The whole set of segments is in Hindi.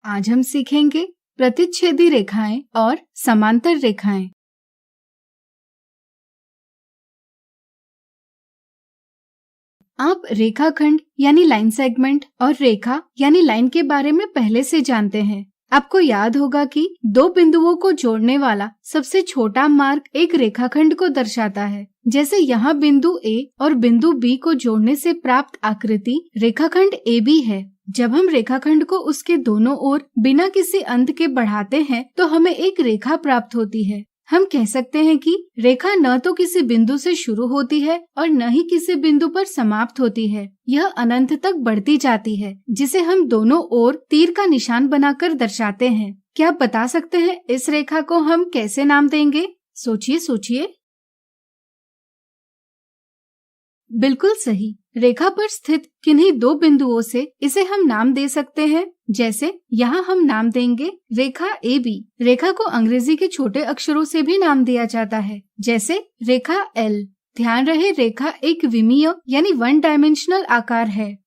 आज हम सीखेंगे प्रतिच्छेदी रेखाएं और समांतर रेखाएं। आप रेखाखंड यानी लाइन सेगमेंट और रेखा यानी लाइन के बारे में पहले से जानते हैं। आपको याद होगा कि दो बिंदुओं को जोड़ने वाला सबसे छोटा मार्ग एक रेखाखंड को दर्शाता है। जैसे यहाँ बिंदु A और बिंदु B को जोड़ने से प्राप्त आकृति रेखाखंड AB है। जब हम रेखाखंड को उसके दोनों ओर बिना किसी अंत के बढ़ाते हैं तो हमें एक रेखा प्राप्त होती है। हम कह सकते हैं कि रेखा न तो किसी बिंदु से शुरू होती है और न ही किसी बिंदु पर समाप्त होती है। यह अनंत तक बढ़ती जाती है, जिसे हम दोनों ओर तीर का निशान बनाकर दर्शाते हैं। क्या आप बता सकते हैं इस रेखा को हम कैसे नाम देंगे? सोचिए सोचिए। बिल्कुल सही। रेखा पर स्थित किन्हीं दो बिंदुओं से इसे हम नाम दे सकते हैं। जैसे यहाँ हम नाम देंगे रेखा AB। रेखा को अंग्रेजी के छोटे अक्षरों से भी नाम दिया जाता है, जैसे रेखा L। ध्यान रहे, रेखा एक विमीय यानी वन डायमेंशनल आकार है।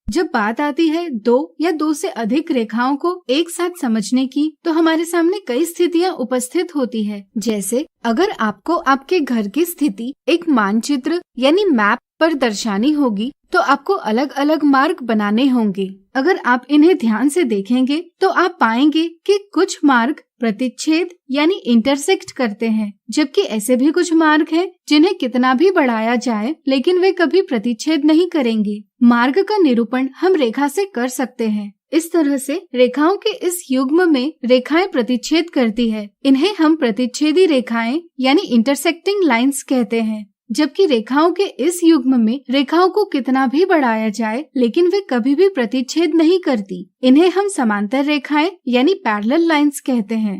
जब बात आती है दो या दो से अधिक रेखाओं को एक साथ समझने की, तो हमारे सामने कई स्थितियां उपस्थित होती है। जैसे अगर आपको आपके घर की स्थिति एक मानचित्र यानी मैप पर दर्शानी होगी, तो आपको अलग अलग मार्ग बनाने होंगे। अगर आप इन्हें ध्यान से देखेंगे तो आप पाएंगे कि कुछ मार्ग प्रतिच्छेद यानी इंटरसेक्ट करते हैं, जबकि ऐसे भी कुछ मार्ग हैं जिन्हें कितना भी बढ़ाया जाए लेकिन वे कभी प्रतिच्छेद नहीं करेंगे। मार्ग का निरूपण हम रेखा से कर सकते हैं। इस तरह से रेखाओं के इस युग्म में रेखाएं प्रतिच्छेद करती है। इन्हें हम प्रतिच्छेदी रेखाएं यानी इंटरसेक्टिंग लाइंस कहते हैं। जबकि रेखाओं के इस युग्म में रेखाओं को कितना भी बढ़ाया जाए लेकिन वे कभी भी प्रतिच्छेद नहीं करती। इन्हें हम समांतर रेखाएं यानी पैरेलल लाइंस कहते हैं।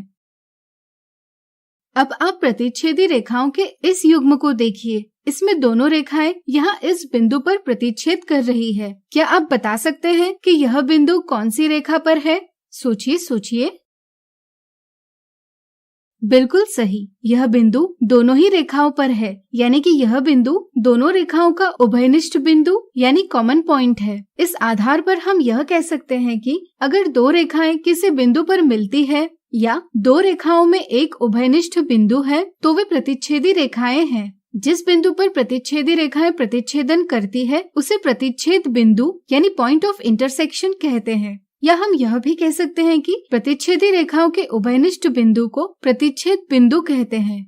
अब आप प्रतिच्छेदी रेखाओं के इस युग्म को देखिए। इसमें दोनों रेखाएं यहाँ इस बिंदु पर प्रतिच्छेद कर रही है। क्या आप बता सकते हैं कि यह बिंदु कौन सी रेखा पर है? सोचिए सोचिए। बिल्कुल सही, यह बिंदु दोनों ही रेखाओं पर है, यानी कि यह बिंदु दोनों रेखाओं का उभयनिष्ठ बिंदु यानी कॉमन पॉइंट है। इस आधार पर हम यह कह सकते हैं कि अगर दो रेखाएं किसी बिंदु पर मिलती है या दो रेखाओं में एक उभयनिष्ठ बिंदु है तो वे प्रतिच्छेदी रेखाएं हैं। जिस बिंदु पर प्रतिच्छेदी रेखाएं प्रतिच्छेदन करती है उसे प्रतिच्छेद बिंदु यानी पॉइंट ऑफ इंटरसेक्शन कहते हैं। या हम यह भी कह सकते हैं कि प्रतिच्छेदी रेखाओं के उभयनिष्ठ बिंदु को प्रतिच्छेद बिंदु कहते हैं।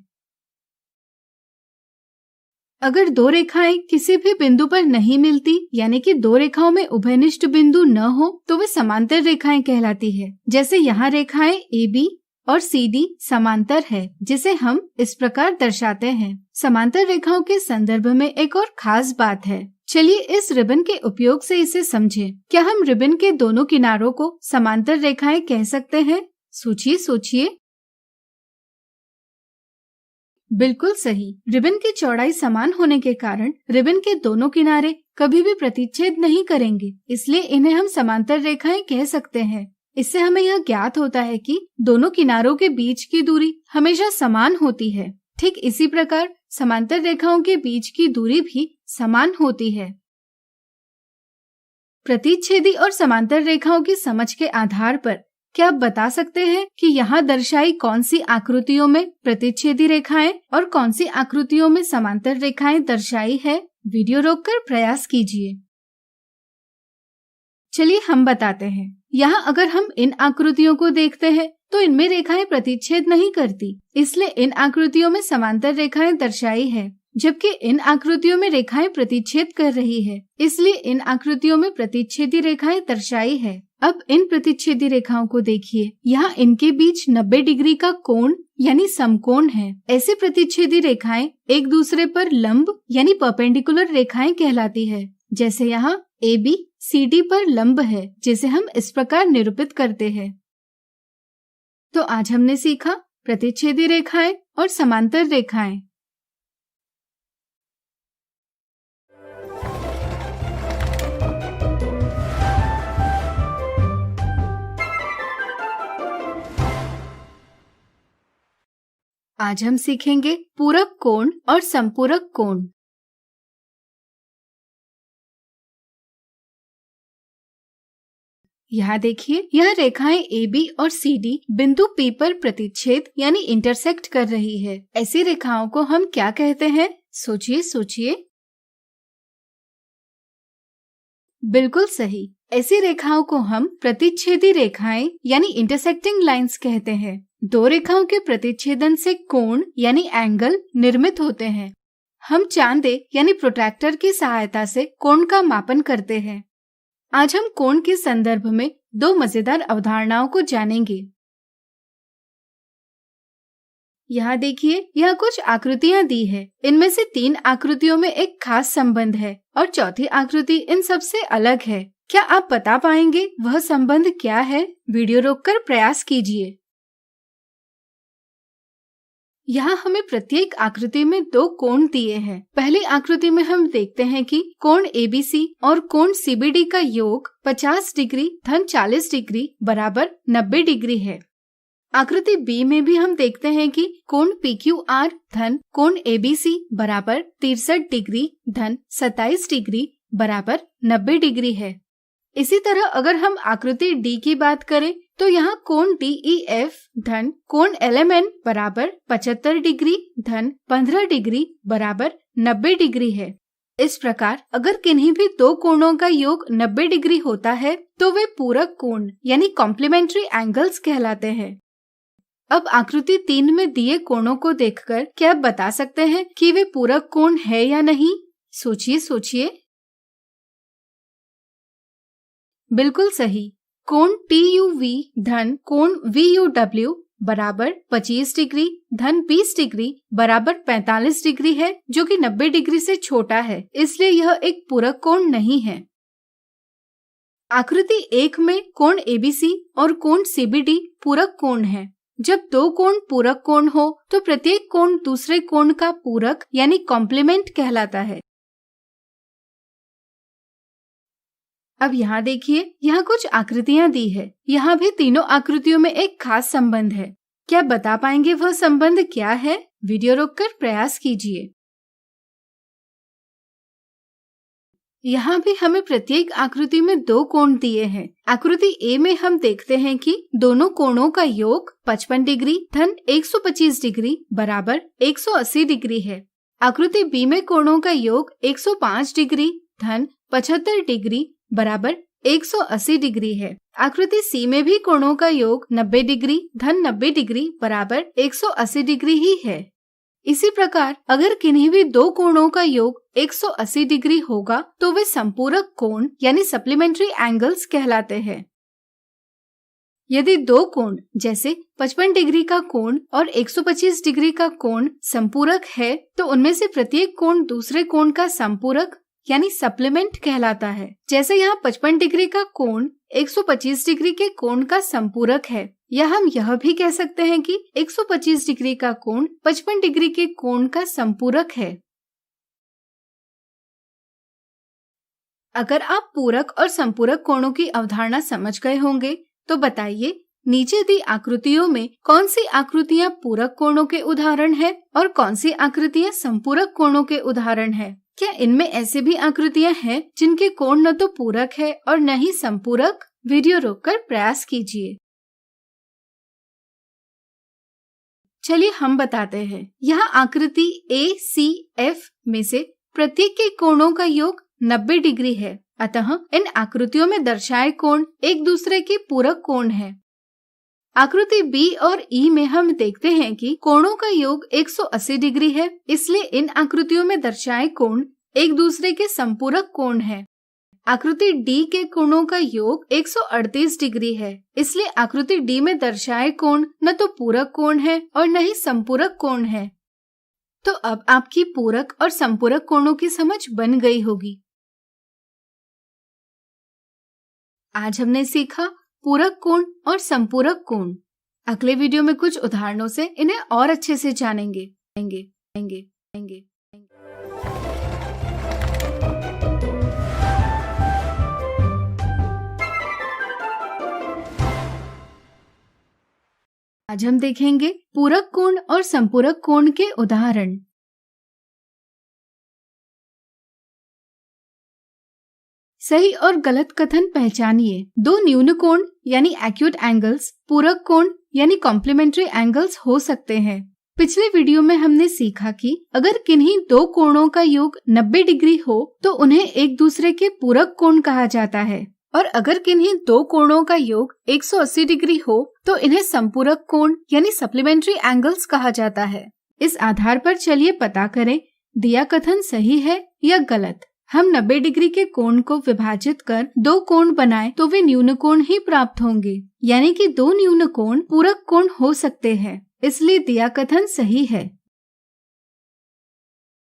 अगर दो रेखाएं किसी भी बिंदु पर नहीं मिलती, यानी कि दो रेखाओं में उभयनिष्ठ बिंदु न हो, तो वे समांतर रेखाएं कहलाती है। जैसे यहाँ रेखाएं AB और CD समांतर है, जिसे हम इस प्रकार दर्शाते हैं। समांतर रेखाओं के संदर्भ में एक और खास बात है। चलिए इस रिबन के उपयोग से इसे समझें। क्या हम रिबन के दोनों किनारों को समांतर रेखाएं कह सकते हैं? सोचिए सोचिए। बिल्कुल सही। रिबन की चौड़ाई समान होने के कारण रिबन के दोनों किनारे कभी भी प्रतिच्छेद नहीं करेंगे, इसलिए इन्हें हम समांतर रेखाएं कह सकते हैं। इससे हमें यह ज्ञात होता है कि दोनों किनारों के बीच की दूरी हमेशा समान होती है। ठीक इसी प्रकार समांतर रेखाओं के बीच की दूरी भी समान होती है। प्रतिच्छेदी और समांतर रेखाओं की समझ के आधार पर क्या आप बता सकते हैं कि यहाँ दर्शाई कौन सी आकृतियों में प्रतिच्छेदी रेखाएं और कौन सी आकृतियों में समांतर रेखाएं दर्शाई है? वीडियो रोककर प्रयास कीजिए। चलिए हम बताते हैं। यहाँ अगर हम इन आकृतियों को देखते हैं तो इनमें रेखाएं प्रतिच्छेद नहीं करती, इसलिए इन आकृतियों में समांतर रेखाएं दर्शाई है। जबकि इन आकृतियों में रेखाएं प्रतिच्छेद कर रही है, इसलिए इन आकृतियों में प्रतिच्छेदी रेखाएं दर्शाई है। अब इन प्रतिच्छेदी रेखाओं को देखिए। यहाँ इनके बीच 90 डिग्री का कोण यानी समकोण है। ऐसी प्रतिच्छेदी रेखाएं एक दूसरे पर लंब यानी परपेंडिकुलर रेखाएं कहलाती है। जैसे यहाँ AB CD पर लंब है, जिसे हम इस प्रकार निरूपित करते हैं। तो आज हमने सीखा प्रतिच्छेदी रेखाएं और समांतर रेखाएं। आज हम सीखेंगे पूरक कोण और संपूरक कोण। यहाँ देखिए, यह रेखाएं AB और CD बिंदु P पर प्रतिच्छेद यानी इंटरसेक्ट कर रही है। ऐसी रेखाओं को हम क्या कहते हैं? सोचिए सोचिए। बिल्कुल सही, ऐसी रेखाओं को हम प्रतिच्छेदी रेखाएं यानी इंटरसेक्टिंग लाइंस कहते हैं। दो रेखाओं के प्रतिच्छेदन से कोण यानी एंगल निर्मित होते हैं। हम चांदे यानी प्रोट्रैक्टर की सहायता से कोण का मापन करते हैं। आज हम कोण के संदर्भ में दो मजेदार अवधारणाओं को जानेंगे। यहाँ देखिए, यह कुछ आकृतियाँ दी है। इनमें से 3 आकृतियों में एक खास संबंध है और चौथी आकृति इन सबसे अलग है। क्या आप बता पाएंगे वह संबंध क्या है? वीडियो रोककर प्रयास कीजिए। यहाँ हमें प्रत्येक आकृति में 2 कोण दिए हैं। पहली आकृति में हम देखते हैं कि कोण ABC और कोण CBD का योग 50 डिग्री धन 40 डिग्री बराबर 90 डिग्री है। आकृति B में भी हम देखते हैं कि कोण PQR धन कोण ABC बराबर 63 डिग्री धन 27 डिग्री बराबर 90 डिग्री है। इसी तरह अगर हम आकृति D की बात करें तो यहाँ कोण DEF धन कोण LMN बराबर 75 डिग्री धन 15 डिग्री बराबर 90 डिग्री है। इस प्रकार अगर किन्हीं भी 2 कोणों का योग 90 डिग्री होता है तो वे पूरक कोण यानी कॉम्प्लीमेंट्री एंगल्स कहलाते हैं। अब आकृति 3 में दिए कोणों को देखकर क्या आप बता सकते हैं कि वे पूरक कोण है या नहीं? सोचिए सोचिए। बिल्कुल सही, कोण TUV धन कोण VUW बराबर 25 डिग्री धन 20 डिग्री बराबर 45 डिग्री है, जो कि 90 डिग्री से छोटा है, इसलिए यह एक पूरक कोण नहीं है। आकृति 1 में कोण ABC और कोण CBD पूरक कोण है। जब 2 कोण पूरक कोण हो तो प्रत्येक कोण दूसरे कोण का पूरक यानी कॉम्प्लीमेंट कहलाता है। अब यहाँ देखिए, यहाँ कुछ आकृतियाँ दी है। यहाँ भी तीनों आकृतियों में एक खास संबंध है। क्या बता पाएंगे वह संबंध क्या है? वीडियो रोककर प्रयास कीजिए। यहाँ भी हमें प्रत्येक आकृति में 2 कोण दिए हैं। आकृति A में हम देखते हैं कि दोनों कोणों का योग 55 डिग्री धन 125 डिग्री बराबर 180 डिग्री है। आकृति B में कोणों का योग 105 डिग्री धन 75 डिग्री बराबर 180 डिग्री है। आकृति C में भी कोणों का योग 90 डिग्री धन 90 डिग्री बराबर 180 डिग्री ही है। इसी प्रकार अगर किन्हीं भी 2 कोणों का योग 180 डिग्री होगा तो वे संपूरक कोण यानी सप्लीमेंट्री एंगल्स कहलाते हैं। यदि 2 कोण जैसे 55 डिग्री का कोण और 125 डिग्री का कोण संपूरक है तो उनमें से प्रत्येक कोण दूसरे कोण का संपूरक यानी सप्लीमेंट कहलाता है। जैसे यहाँ 55 डिग्री का कोण 125 डिग्री के कोण का संपूरक है, या हम यह भी कह सकते हैं कि 125 डिग्री का कोण 55 डिग्री के कोण का संपूरक है। अगर आप पूरक और संपूरक कोणों की अवधारणा समझ गए होंगे तो बताइए, नीचे दी आकृतियों में कौन सी आकृतियाँ पूरक कोणों के उदाहरण है और कौन सी आकृतियाँ संपूरक कोणों के उदाहरण है? क्या इनमें ऐसे भी आकृतियाँ हैं जिनके कोण न तो पूरक है और न ही संपूरक? वीडियो रोककर प्रयास कीजिए। चलिए हम बताते हैं। यहाँ आकृति ACF में से प्रत्येक के कोणों का योग 90 डिग्री है, अतः इन आकृतियों में दर्शाए कोण एक दूसरे के पूरक कोण है। आकृति B और E में हम देखते हैं कि कोणों का योग 180 डिग्री है, इसलिए इन आकृतियों में दर्शाए कोण एक दूसरे के संपूरक कोण है। आकृति D के कोणों का योग 138 डिग्री है, इसलिए आकृति D में दर्शाए कोण न तो पूरक कोण है और न ही संपूरक कोण है। तो अब आपकी पूरक और संपूरक कोणों की समझ बन गई होगी। आज हमने सीखा पूरक कोण और संपूरक कोण। अगले वीडियो में कुछ उदाहरणों से इन्हें और अच्छे से जानेंगे। आज हम देखेंगे पूरक कोण और संपूरक कोण के उदाहरण। सही और गलत कथन पहचानिए। दो न्यून कोण यानी एक्यूट एंगल्स पूरक कोण यानी कॉम्प्लीमेंट्री एंगल्स हो सकते हैं। पिछले वीडियो में हमने सीखा कि अगर किन्हीं दो कोणों का योग 90 डिग्री हो तो उन्हें एक दूसरे के पूरक कोण कहा जाता है, और अगर किन्हीं दो कोणों का योग 180 डिग्री हो तो इन्हें संपूरक कोण यानी सप्लीमेंट्री एंगल्स कहा जाता है। इस आधार पर चलिए पता करें दिया कथन सही है या गलत। हम 90 डिग्री के कोण को विभाजित कर दो कोण बनाएं तो वे न्यून कोण ही प्राप्त होंगे, यानी कि दो न्यून कोण पूरक कोण हो सकते हैं, इसलिए दिया कथन सही है।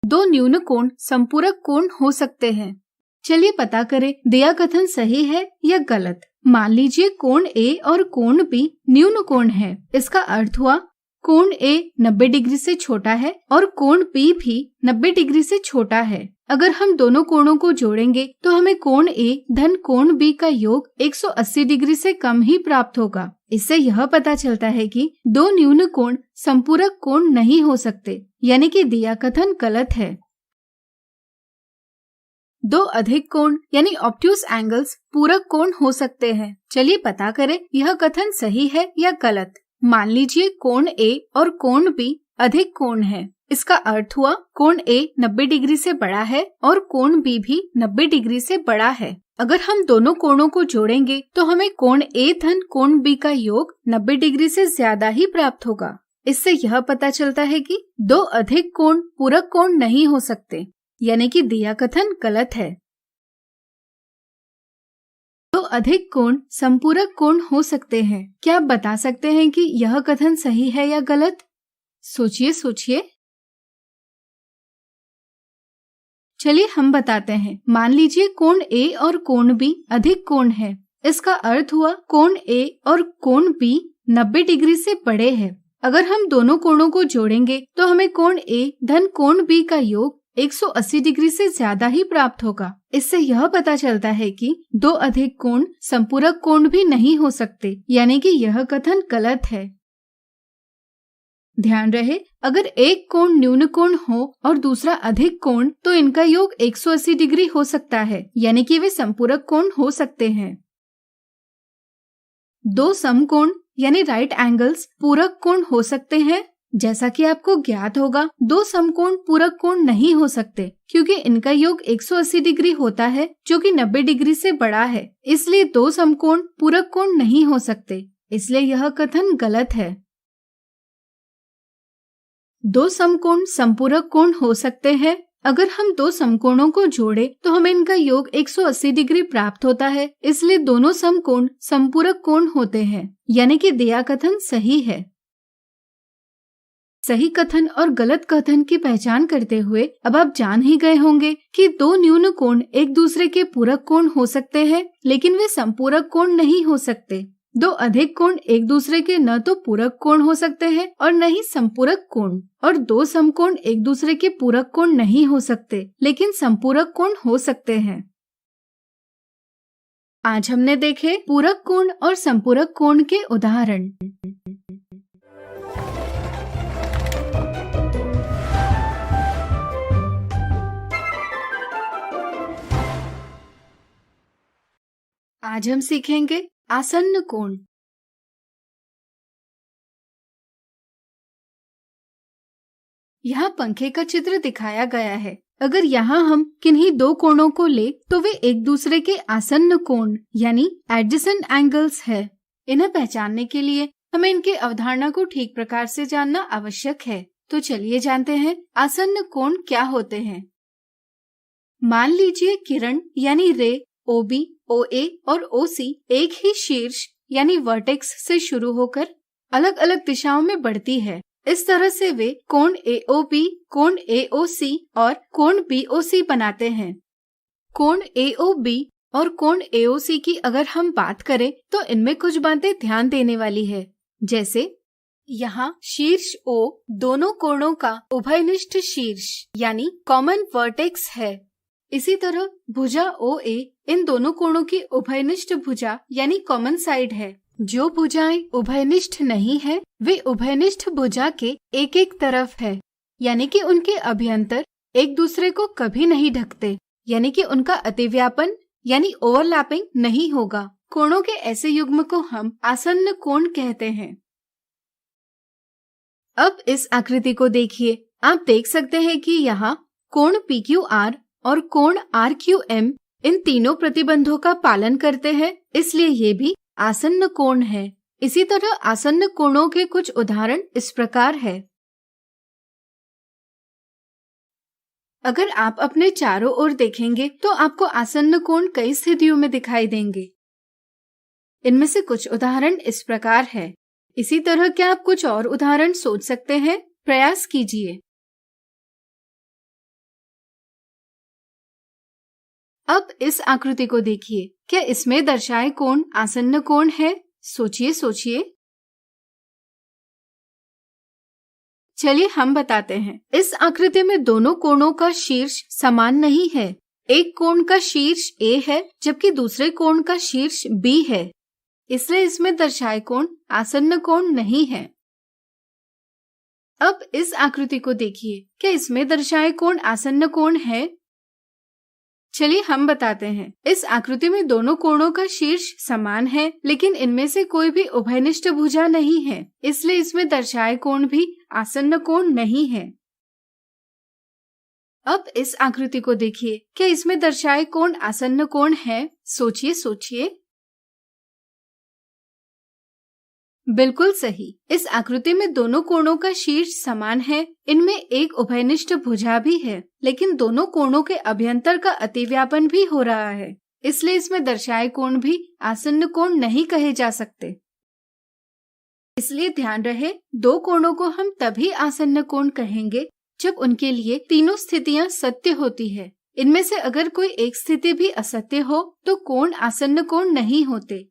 दो न्यून कोण संपूरक कोण हो सकते हैं। चलिए पता करें दिया कथन सही है या गलत। मान लीजिए कोण A और कोण B न्यून कोण है। इसका अर्थ हुआ कोण A 90 डिग्री से छोटा है और कोण B भी 90 डिग्री से छोटा है। अगर हम दोनों कोणों को जोड़ेंगे तो हमें कोण A धन कोण B का योग 180 डिग्री से कम ही प्राप्त होगा। इससे यह पता चलता है कि दो न्यून कोण संपूरक कोण नहीं हो सकते, यानी कि दिया कथन गलत है। दो अधिक कोण यानी ऑब्ट्यूज एंगल्स पूरक कोण हो सकते हैं। चलिए पता करें यह कथन सही है या गलत। मान लीजिए कोण A और कोण B अधिक कोण है। इसका अर्थ हुआ कोण A 90 डिग्री से बड़ा है और कोण B भी 90 डिग्री से बड़ा है। अगर हम दोनों कोणों को जोड़ेंगे तो हमें कोण A धन कोण B का योग 90 डिग्री से ज्यादा ही प्राप्त होगा। इससे यह पता चलता है कि दो अधिक कोण पूरक कोण नहीं हो सकते, यानी कि दिया कथन गलत है। दो अधिक कोण संपूरक कोण हो सकते हैं। क्या आप बता सकते हैं कि यह कथन सही है या गलत? सोचिए सोचिए। चलिए हम बताते हैं। मान लीजिए कोण A और कोण B अधिक कोण है। इसका अर्थ हुआ कोण A और कोण B 90 डिग्री से बड़े हैं। अगर हम दोनों कोणों को जोड़ेंगे तो हमें कोण A धन कोण B का योग 180 डिग्री से ज्यादा ही प्राप्त होगा। इससे यह पता चलता है कि दो अधिक कोण संपूरक कोण भी नहीं हो सकते, यानी कि यह कथन गलत है। ध्यान रहे, अगर एक कोण न्यून कोण हो और दूसरा अधिक कोण तो इनका योग 180 डिग्री हो सकता है, यानी कि वे संपूरक कोण हो सकते हैं। दो समकोण यानी राइट एंगल्स पूरक कोण हो सकते हैं। जैसा कि आपको ज्ञात होगा, दो समकोण पूरक कोण नहीं हो सकते क्योंकि इनका योग 180 डिग्री होता है जो कि 90 डिग्री से बड़ा है। इसलिए दो समकोण पूरक कोण नहीं हो सकते, इसलिए यह कथन गलत है। दो समकोण संपूरक कोण हो सकते हैं। अगर हम दो समकोणों को जोड़े तो हमें इनका योग 180 डिग्री प्राप्त होता है, इसलिए दोनों समकोण संपूरक कोण होते हैं, यानी कि दिया कथन सही है। सही कथन और गलत कथन की पहचान करते हुए अब आप जान ही गए होंगे कि दो न्यून कोण एक दूसरे के पूरक कोण हो सकते हैं, लेकिन वे संपूरक कोण नहीं हो सकते। दो अधिक कोण एक दूसरे के न तो पूरक कोण हो सकते हैं और न ही संपूरक कोण, और दो समकोण एक दूसरे के पूरक कोण नहीं हो सकते, लेकिन संपूरक कोण हो सकते हैं। आज हमने देखे पूरक कोण और संपूरक कोण के उदाहरण। आज हम सीखेंगे आसन्न कोण। यहाँ पंखे का चित्र दिखाया गया है। अगर यहाँ हम किन्हीं दो कोणों को ले तो वे एक दूसरे के आसन्न कोण यानी एडजेसेंट एंगल्स है। इन्हें पहचानने के लिए हमें इनकी अवधारणा को ठीक प्रकार से जानना आवश्यक है। तो चलिए जानते हैं आसन्न कोण क्या होते हैं। मान लीजिए किरण यानी रे OB, OA और OC एक ही शीर्ष यानी वर्टेक्स से शुरू होकर अलग अलग दिशाओं में बढ़ती है। इस तरह से वे कोण AOB, कोण AOC और कोण BOC बनाते हैं। कोण AOB और कोण AOC की अगर हम बात करें तो इनमें कुछ बातें ध्यान देने वाली है। जैसे यहाँ शीर्ष O दोनों कोणों का उभयनिष्ठ शीर्ष यानी कॉमन वर्टेक्स है। इसी तरह भुजा OA इन दोनों कोणों की उभयनिष्ठ भुजा यानी कॉमन साइड है। जो भुजाएं उभयनिष्ठ नहीं है वे उभयनिष्ठ भुजा के एक एक तरफ है, यानी कि उनके अभ्यंतर एक दूसरे को कभी नहीं ढकते, यानी कि उनका अतिव्यापन यानी ओवरलैपिंग नहीं होगा। कोणों के ऐसे युग्म को हम आसन्न कोण कहते हैं। अब इस आकृति को देखिए। आप देख सकते हैं कि यहाँ कोण PQR और कोण RQM इन तीनों प्रतिबंधों का पालन करते हैं, इसलिए ये भी आसन्न कोण है। इसी तरह आसन्न कोणों के कुछ उदाहरण इस प्रकार है। अगर आप अपने चारों ओर देखेंगे तो आपको आसन्न कोण कई स्थितियों में दिखाई देंगे। इनमें से कुछ उदाहरण इस प्रकार है। इसी तरह क्या आप कुछ और उदाहरण सोच सकते हैं? प्रयास कीजिए। अब इस आकृति को देखिए। क्या इसमें दर्शाए कोण आसन्न कोण है? सोचिए सोचिए। चलिए हम बताते हैं। इस आकृति में दोनों कोणों का शीर्ष समान नहीं है। एक कोण का शीर्ष A है जबकि दूसरे कोण का शीर्ष B है, इसलिए इसमें दर्शाए कोण आसन्न कोण नहीं है। अब इस आकृति को देखिए। क्या इसमें दर्शाए कोण आसन्न कोण है? चलिए हम बताते हैं। इस आकृति में दोनों कोणों का शीर्ष समान है, लेकिन इनमें से कोई भी उभयनिष्ठ भुजा नहीं है, इसलिए इसमें दर्शाए कोण भी आसन्न कोण नहीं है। अब इस आकृति को देखिए। क्या इसमें दर्शाए कोण आसन्न कोण है? सोचिए सोचिए। बिल्कुल सही। इस आकृति में दोनों कोणों का शीर्ष समान है। इनमें एक उभयनिष्ठ भुजा भी है, लेकिन दोनों कोणों के अभ्यंतर का अतिव्यापन भी हो रहा है, इसलिए इसमें दर्शाए कोण भी आसन्न कोण नहीं कहे जा सकते। इसलिए ध्यान रहे, दो कोणों को हम तभी आसन्न कोण कहेंगे जब उनके लिए तीनों स्थितियां सत्य होती है। इनमें से अगर कोई एक स्थिति भी असत्य हो तो कोण आसन्न कोण नहीं होते।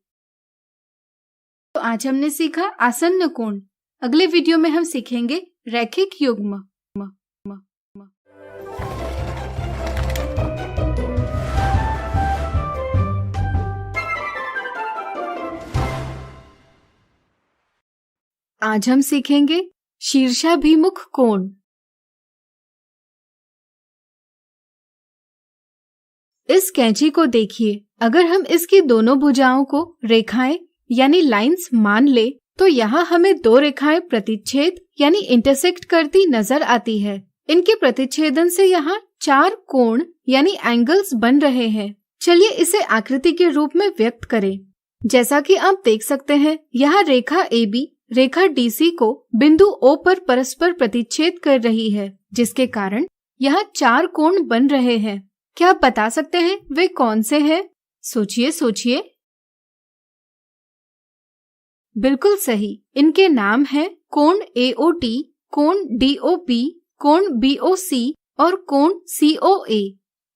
तो आज हमने सीखा आसन्न कोण। अगले वीडियो में हम सीखेंगे रैखिक युग्म। आज हम सीखेंगे शीर्षाभिमुख कोण। इस कैंची को देखिए। अगर हम इसकी दोनों भुजाओं को रेखाएं यानी लाइंस मान ले तो यहाँ हमें दो रेखाएं प्रतिच्छेद यानी इंटरसेक्ट करती नजर आती है। इनके प्रतिच्छेदन से यहाँ 4 कोण यानी एंगल्स बन रहे हैं। चलिए इसे आकृति के रूप में व्यक्त करें। जैसा कि आप देख सकते हैं, यहाँ रेखा AB रेखा DC को बिंदु O पर परस्पर प्रतिच्छेद कर रही है, जिसके कारण यहाँ 4 कोण बन रहे हैं। क्या आप बता सकते हैं वे कौन से हैं? सोचिए सोचिए। बिल्कुल सही। इनके नाम हैं कोण AOT, कोण DOP, कोण BOC और कोण COA।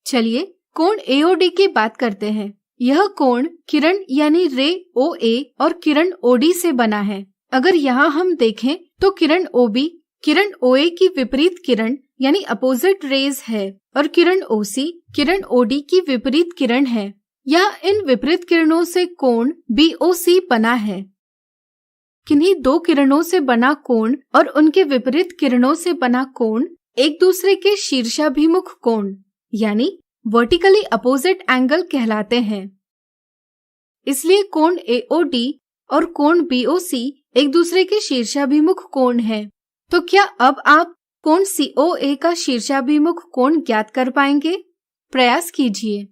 चलिए कोण AOD की बात करते हैं। यह कोण किरण यानी रे OA और किरण OD से बना है। अगर यहाँ हम देखें तो किरण OB किरण OA की विपरीत किरण यानी अपोजिट रेज है और किरण OC किरण OD की विपरीत किरण है। यह इन विपरीत किरणों से कोण BOC बना है। किन्हीं दो किरणों से बना कोण और उनके विपरीत किरणों से बना कोण एक दूसरे के शीर्षाभिमुख कोण यानी वर्टिकली अपोजिट एंगल कहलाते हैं। इसलिए कोण AOD और कोण BOC एक दूसरे के शीर्षाभिमुख कोण है। तो क्या अब आप कोण COA का शीर्षाभिमुख कोण ज्ञात कर पाएंगे? प्रयास कीजिए।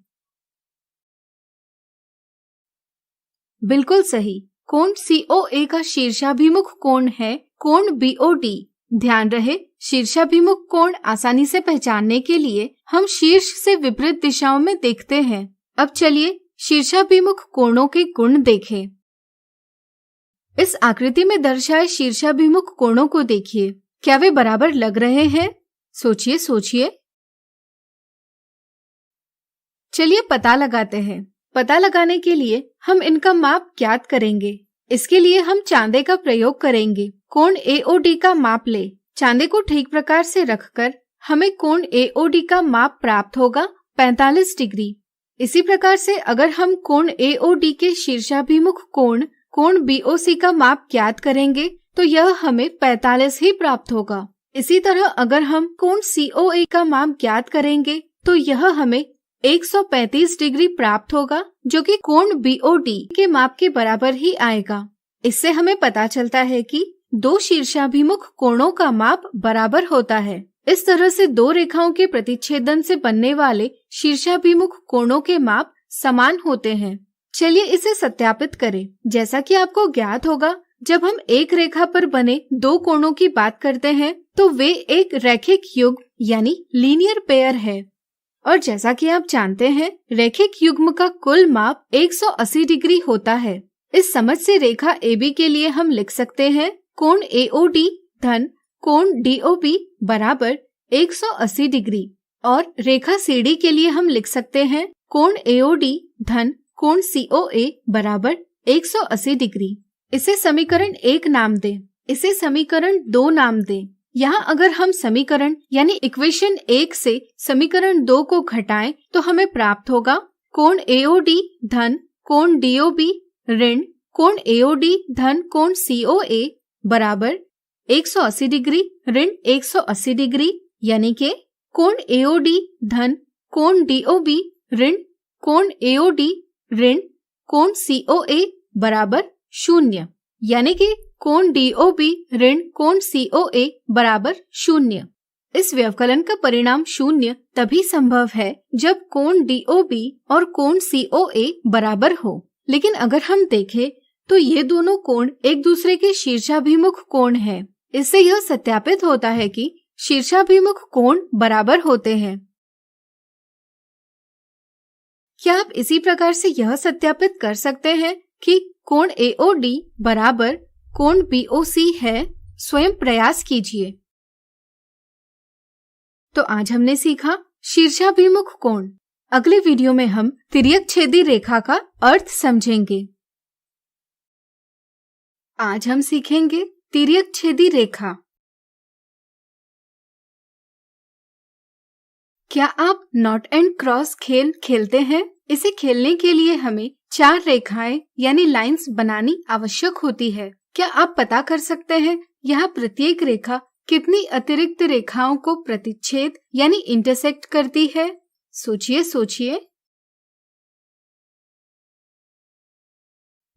बिल्कुल सही। कोण COA का शीर्षाभिमुख कोण है कोण BOD। ध्यान रहे, शीर्षाभिमुख कोण आसानी से पहचानने के लिए हम शीर्ष से विपरीत दिशाओं में देखते हैं। अब चलिए शीर्षाभिमुख कोणों के गुण देखें। इस आकृति में दर्शाए शीर्षाभिमुख कोणों को देखिए। क्या वे बराबर लग रहे हैं? सोचिए सोचिए। चलिए पता लगाते हैं। पता लगाने के लिए हम इनका माप ज्ञात करेंगे। इसके लिए हम चांदे का प्रयोग करेंगे। कोण AOD का माप ले। चांदे को ठीक प्रकार से रखकर हमें कोण AOD का माप प्राप्त होगा 45 डिग्री। इसी प्रकार से अगर हम कोण AOD के शीर्षाभिमुख कोण BOC का माप ज्ञात करेंगे तो यह हमें 45 ही प्राप्त होगा। इसी तरह अगर हम कोण COA का माप ज्ञात करेंगे तो यह हमें 135 डिग्री प्राप्त होगा, जो कि कोण BOD के माप के बराबर ही आएगा। इससे हमें पता चलता है कि दो शीर्षाभिमुख कोणों का माप बराबर होता है। इस तरह से दो रेखाओं के प्रतिच्छेदन से बनने वाले शीर्षाभिमुख कोणों के माप समान होते हैं। चलिए इसे सत्यापित करें। जैसा कि आपको ज्ञात होगा, जब हम एक रेखा पर बने दो कोणों की बात करते हैं तो वे एक रैखिक युग्म यानी लीनियर पेयर है। और जैसा कि आप जानते हैं, रैखिक युग्म का कुल माप 180 डिग्री होता है। इस समझ से रेखा AB के लिए हम लिख सकते हैं कोण AOD धन कोण DOB बराबर 180 डिग्री, और रेखा CD के लिए हम लिख सकते हैं कोण AOD धन कोण COA बराबर 180 डिग्री। इसे समीकरण 1 नाम दें, इसे समीकरण 2 नाम दें। यहाँ अगर हम समीकरण यानी इक्वेशन 1 से समीकरण 2 को घटाएं तो हमें प्राप्त होगा कोण AOD धन कोण DOB ऋण कोण AOD धन कोण COA बराबर 180 डिग्री ऋण 180 डिग्री, यानी कि कोण AOD धन कोण DOB ऋण कोण AOD ऋण कोण COA बराबर 0, यानी कि कोण DOB ऋण कोण COA बराबर 0। इस व्यवकलन का परिणाम 0 तभी संभव है जब कोण DOB और कोण COA बराबर हो। लेकिन अगर हम देखें तो ये दोनों कोण एक दूसरे के शीर्षाभिमुख कोण हैं। इससे यह सत्यापित होता है कि शीर्षाभिमुख कोण बराबर होते हैं। क्या आप इसी प्रकार से यह सत्यापित कर सकते हैं कि कोण AOD बराबर कोण BOC है? स्वयं प्रयास कीजिए। तो आज हमने सीखा शीर्षाभिमुख कोण। अगले वीडियो में हम तिर्यकछेदी रेखा का अर्थ समझेंगे। आज हम सीखेंगे तिर्यकछेदी रेखा। क्या आप नॉट एंड क्रॉस खेल खेलते हैं? इसे खेलने के लिए हमें 4 रेखाएं यानी लाइंस बनानी आवश्यक होती है। क्या आप पता कर सकते हैं यहाँ प्रत्येक रेखा कितनी अतिरिक्त रेखाओं को प्रतिच्छेद यानी इंटरसेक्ट करती है? सोचिए सोचिए।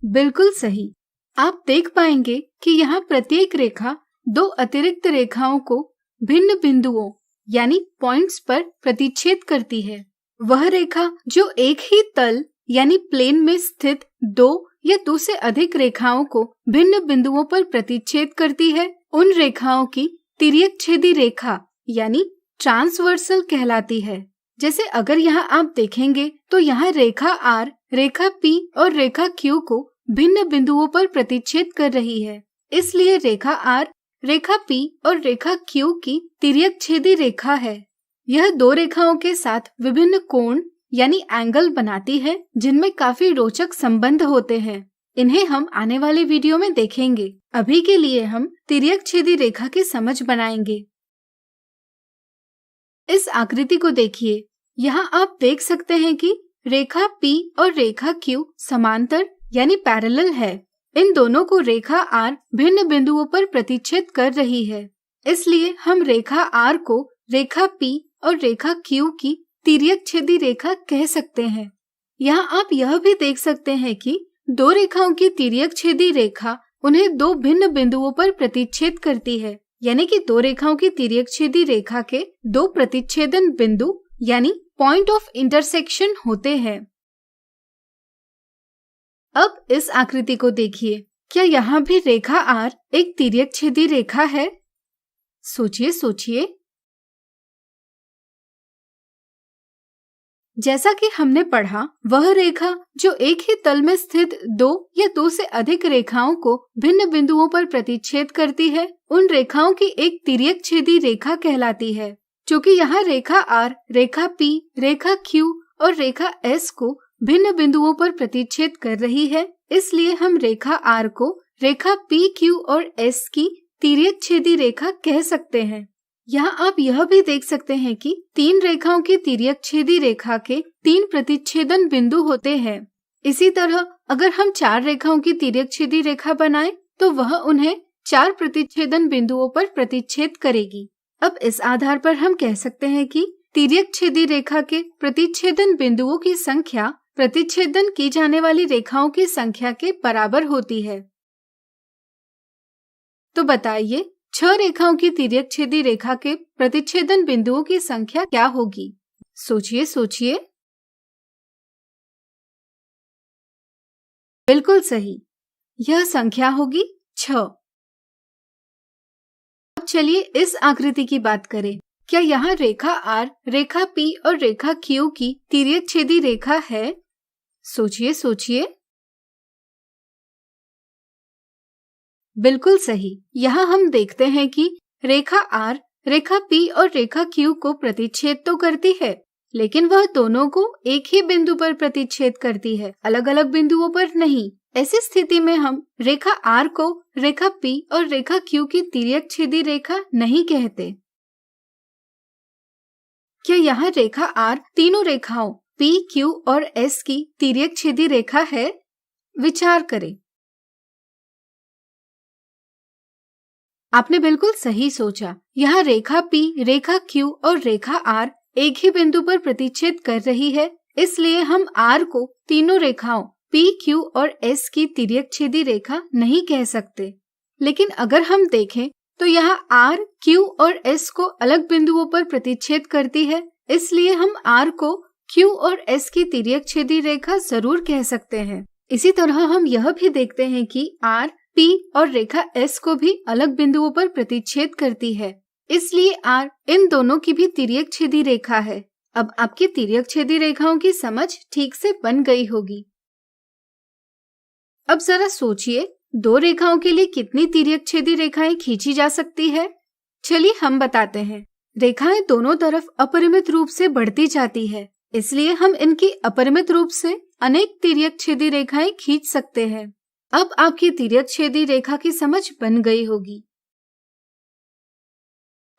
बिल्कुल सही। आप देख पाएंगे कि यहाँ प्रत्येक रेखा 2 अतिरिक्त रेखाओं को भिन्न बिंदुओं यानी पॉइंट्स पर प्रतिच्छेद करती है। वह रेखा जो एक ही तल यानी प्लेन में स्थित 2 या 2 से अधिक रेखाओं को भिन्न बिंदुओं पर प्रतिच्छेद करती है, उन रेखाओं की तिर्यकछेदी रेखा यानी ट्रांसवर्सल कहलाती है। जैसे अगर यहाँ आप देखेंगे तो यहाँ रेखा R, रेखा P और रेखा Q को भिन्न बिंदुओं पर प्रतिच्छेद कर रही है। इसलिए रेखा R, रेखा P और रेखा Q की तिर्यकछेदी रेखा है। यह 2 रेखाओं के साथ विभिन्न कोण यानी एंगल बनाती है, जिनमें काफी रोचक संबंध होते हैं। इन्हें हम आने वाले वीडियो में देखेंगे। अभी के लिए हम तिर्यकछेदी रेखा की समझ बनाएंगे। इस आकृति को देखिए। यहाँ आप देख सकते हैं कि रेखा P और रेखा Q समांतर यानी पैरेलल है। इन दोनों को रेखा R भिन्न बिंदुओं पर प्रतिच्छेद कर रही है। इसलिए हम रेखा R को रेखा P और रेखा Q की तिर्यकछेदी रेखा कह सकते हैं। यहाँ आप यह भी देख सकते हैं कि 2 रेखाओं की तिर्यकछेदी रेखा उन्हें 2 भिन्न बिंदुओं पर प्रतिच्छेद करती है, यानी कि 2 रेखाओं की तिर्यकछेदी रेखा के 2 प्रतिच्छेदन बिंदु यानी पॉइंट ऑफ इंटरसेक्शन होते हैं। अब इस आकृति को देखिए। क्या यहाँ भी रेखा R एक तिर्यकछेदी रेखा है? सोचिए सोचिए। जैसा कि हमने पढ़ा, वह रेखा जो एक ही तल में स्थित 2 या 2 से अधिक रेखाओं को भिन्न बिंदुओं पर प्रतिच्छेद करती है, उन रेखाओं की एक तिर्यकछेदी रेखा कहलाती है। क्योंकि यहाँ रेखा R, रेखा P, रेखा Q और रेखा S को भिन्न बिंदुओं पर प्रतिच्छेद कर रही है, इसलिए हम रेखा R को रेखा P, Q और S की तिर्यकछेदी रेखा कह सकते हैं। यहाँ आप यह भी देख सकते हैं कि 3 रेखाओं की तिर्यकछेदी रेखा के 3 प्रतिच्छेदन बिंदु होते हैं। इसी तरह अगर हम 4 रेखाओं की तिर्यकछेदी रेखा बनाएं, तो वह उन्हें 4 प्रतिच्छेदन बिंदुओं पर प्रतिच्छेद करेगी। अब इस आधार पर हम कह सकते हैं कि तिर्यक छेदी रेखा के प्रतिच्छेदन बिंदुओं की संख्या प्रतिच्छेदन की जाने वाली रेखाओं की संख्या के बराबर होती है। तो बताइए 6 रेखाओं की तिर्यक छेदी रेखा के प्रतिच्छेदन बिंदुओं की संख्या क्या होगी? सोचिए सोचिए। बिल्कुल सही, यह संख्या होगी 6। अब चलिए इस आकृति की बात करें। क्या यहाँ रेखा R, रेखा P और रेखा Q की तिर्यक छेदी रेखा है? सोचिए सोचिए। बिल्कुल सही, यहाँ हम देखते हैं कि रेखा R, रेखा P और रेखा Q को प्रतिच्छेद तो करती है, लेकिन वह दोनों को एक ही बिंदु पर प्रतिच्छेद करती है, अलग अलग बिंदुओं पर नहीं। ऐसी स्थिति में हम रेखा R को रेखा P और रेखा Q की तिर्यक छेदी रेखा नहीं कहते। क्या यहाँ रेखा R तीनों रेखाओं P, Q और S की तिर्यक छेदी रेखा है? विचार करें। आपने बिल्कुल सही सोचा। यहाँ रेखा P, रेखा Q और रेखा R एक ही बिंदु पर प्रतिच्छेद कर रही है, इसलिए हम R को तीनों रेखाओं P, Q और S की तिर्यक छेदी रेखा नहीं कह सकते। लेकिन अगर हम देखें तो यहाँ R, Q और S को अलग बिंदुओं पर प्रतिच्छेद करती है, इसलिए हम R को Q और S की तिर्यक छेदी रेखा जरूर कह सकते हैं। इसी तरह हम यह भी देखते हैं कि R, P और रेखा S को भी अलग बिंदुओं पर प्रतिच्छेद करती है, इसलिए R इन दोनों की भी तिर्यक छेदी रेखा है। अब आपकी तिर्यक छेदी रेखाओं की समझ ठीक से बन गई होगी। अब जरा सोचिए, 2 रेखाओं के लिए कितनी तिर्यक छेदी रेखाएं खींची जा सकती है? चलिए हम बताते हैं। रेखाएं दोनों तरफ अपरिमित रूप से बढ़ती जाती है, इसलिए हम इनकी अपरिमित रूप से अनेक तिर्यक छेदी रेखाएं खींच सकते हैं। अब आपकी तिर्यक छेदी रेखा की समझ बन गई होगी।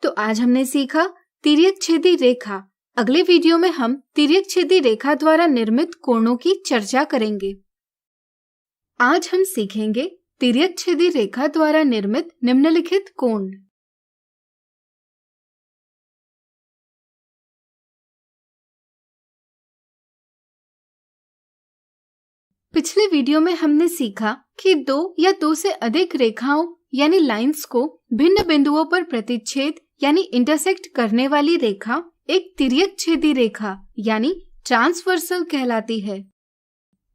तो आज हमने सीखा तिर्यक छेदी रेखा। अगले वीडियो में हम तिर्यक छेदी रेखा द्वारा निर्मित कोणों की चर्चा करेंगे। आज हम सीखेंगे तिर्यक छेदी रेखा द्वारा निर्मित निम्नलिखित कोण। पिछले वीडियो में हमने सीखा कि 2 या 2 से अधिक रेखाओं यानी लाइंस को भिन्न बिंदुओं पर प्रतिच्छेद यानी इंटरसेक्ट करने वाली रेखा एक तिर्यक छेदी रेखा यानी ट्रांसवर्सल कहलाती है।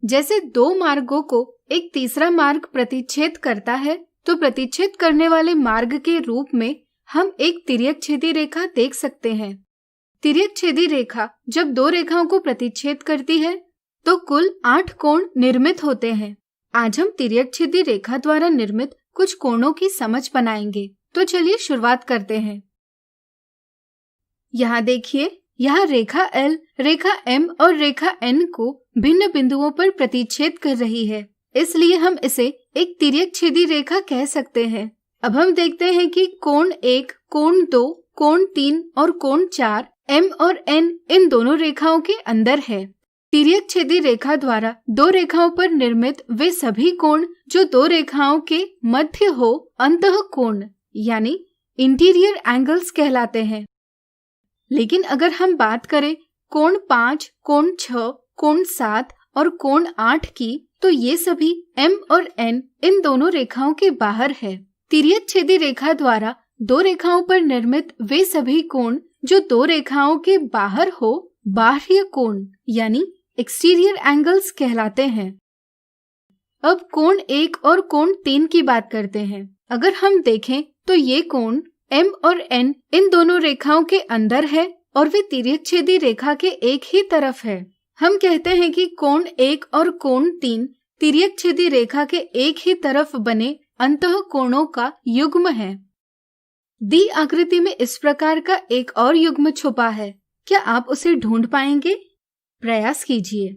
जैसे 2 मार्गों को एक तीसरा मार्ग प्रतिच्छेद करता है, तो प्रतिच्छेद करने वाले मार्ग के रूप में हम एक तिर्यक छेदी रेखा देख सकते हैं। तिर्यक छेदी रेखा जब 2 रेखाओं को प्रतिच्छेद करती है तो कुल 8 कोण निर्मित होते हैं। आज हम तिर्यक छेदी रेखा द्वारा निर्मित कुछ कोणों की समझ बनाएंगे। तो चलिए शुरुआत करते हैं। यहाँ देखिए, यहाँ रेखा L, रेखा M और रेखा N को भिन्न बिंदुओं पर प्रतिच्छेद कर रही है, इसलिए हम इसे एक तिर्यक छेदी रेखा कह सकते हैं। अब हम देखते हैं कि कोण 1, कोण 2, कोण 3 और कोण 4 M और N इन दोनों रेखाओं के अंदर है। तिर्यक छेदी रेखा द्वारा 2 रेखाओं पर निर्मित वे सभी कोण जो 2 रेखाओं के मध्य हो अंतः कोण यानी इंटीरियर एंगल्स कहलाते हैं। लेकिन अगर हम बात करें कोण 5, कोण 6, कोण 7 और कोण 8 की, तो ये सभी M और N इन दोनों रेखाओं के बाहर है। तिर्यक छेदी रेखा द्वारा 2 रेखाओं पर निर्मित वे सभी कोण जो 2 रेखाओं के बाहर हो बाह्य कोण यानी एक्सटीरियर एंगल्स कहलाते हैं। अब कोण 1 और कोण 3 की बात करते हैं। अगर हम देखें तो ये कोण M और N इन दोनों रेखाओं के अंदर है और वे तिर्यक छेदी रेखा के एक ही तरफ है। हम कहते हैं कि कोण 1 और कोण 3 तिर्यक छेदी रेखा के एक ही तरफ बने अंतः कोणों का युग्म है। दी आकृति में इस प्रकार का एक और युग्म छुपा है। क्या आप उसे ढूंढ पाएंगे? प्रयास कीजिए।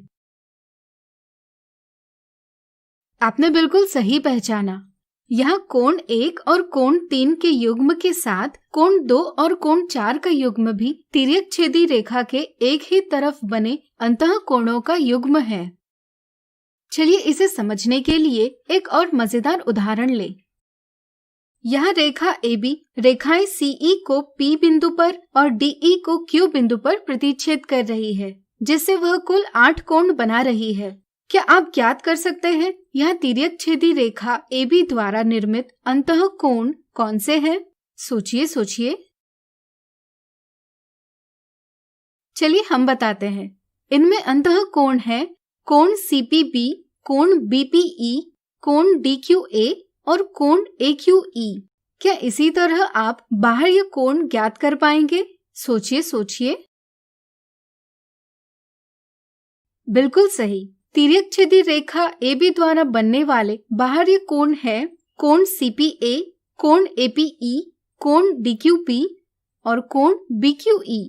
आपने बिल्कुल सही पहचाना। यहाँ कोण 1 और कोण 3 के युग्म के साथ कोण 2 और कोण 4 का युग्म भी तिर्यक छेदी रेखा के एक ही तरफ बने अंतः कोणों का युग्म है। चलिए इसे समझने के लिए एक और मजेदार उदाहरण लें। यहाँ रेखा AB रेखाएं CE को P बिंदु पर और DE को Q बिंदु पर प्रतिच्छेद कर रही है, जिससे वह कुल 8 कोण बना रही है। क्या आप ज्ञात कर सकते हैं यहाँ तिर्यकछेदी रेखा AB द्वारा निर्मित अंतः कोण कौन से हैं? सोचिए सोचिए। चलिए हम बताते हैं। इनमें अंतः कोण है कोण CPB, कोण BPE, कोण DQA और कोण AQE। क्या इसी तरह आप बाह्य कोण ज्ञात कर पाएंगे? सोचिए सोचिए। बिल्कुल सही। तिर्यकछेदी रेखा AB द्वारा बनने वाले बाह्य कोण है कोण CPA, कोण APE, कोण DQP और कोण BQE।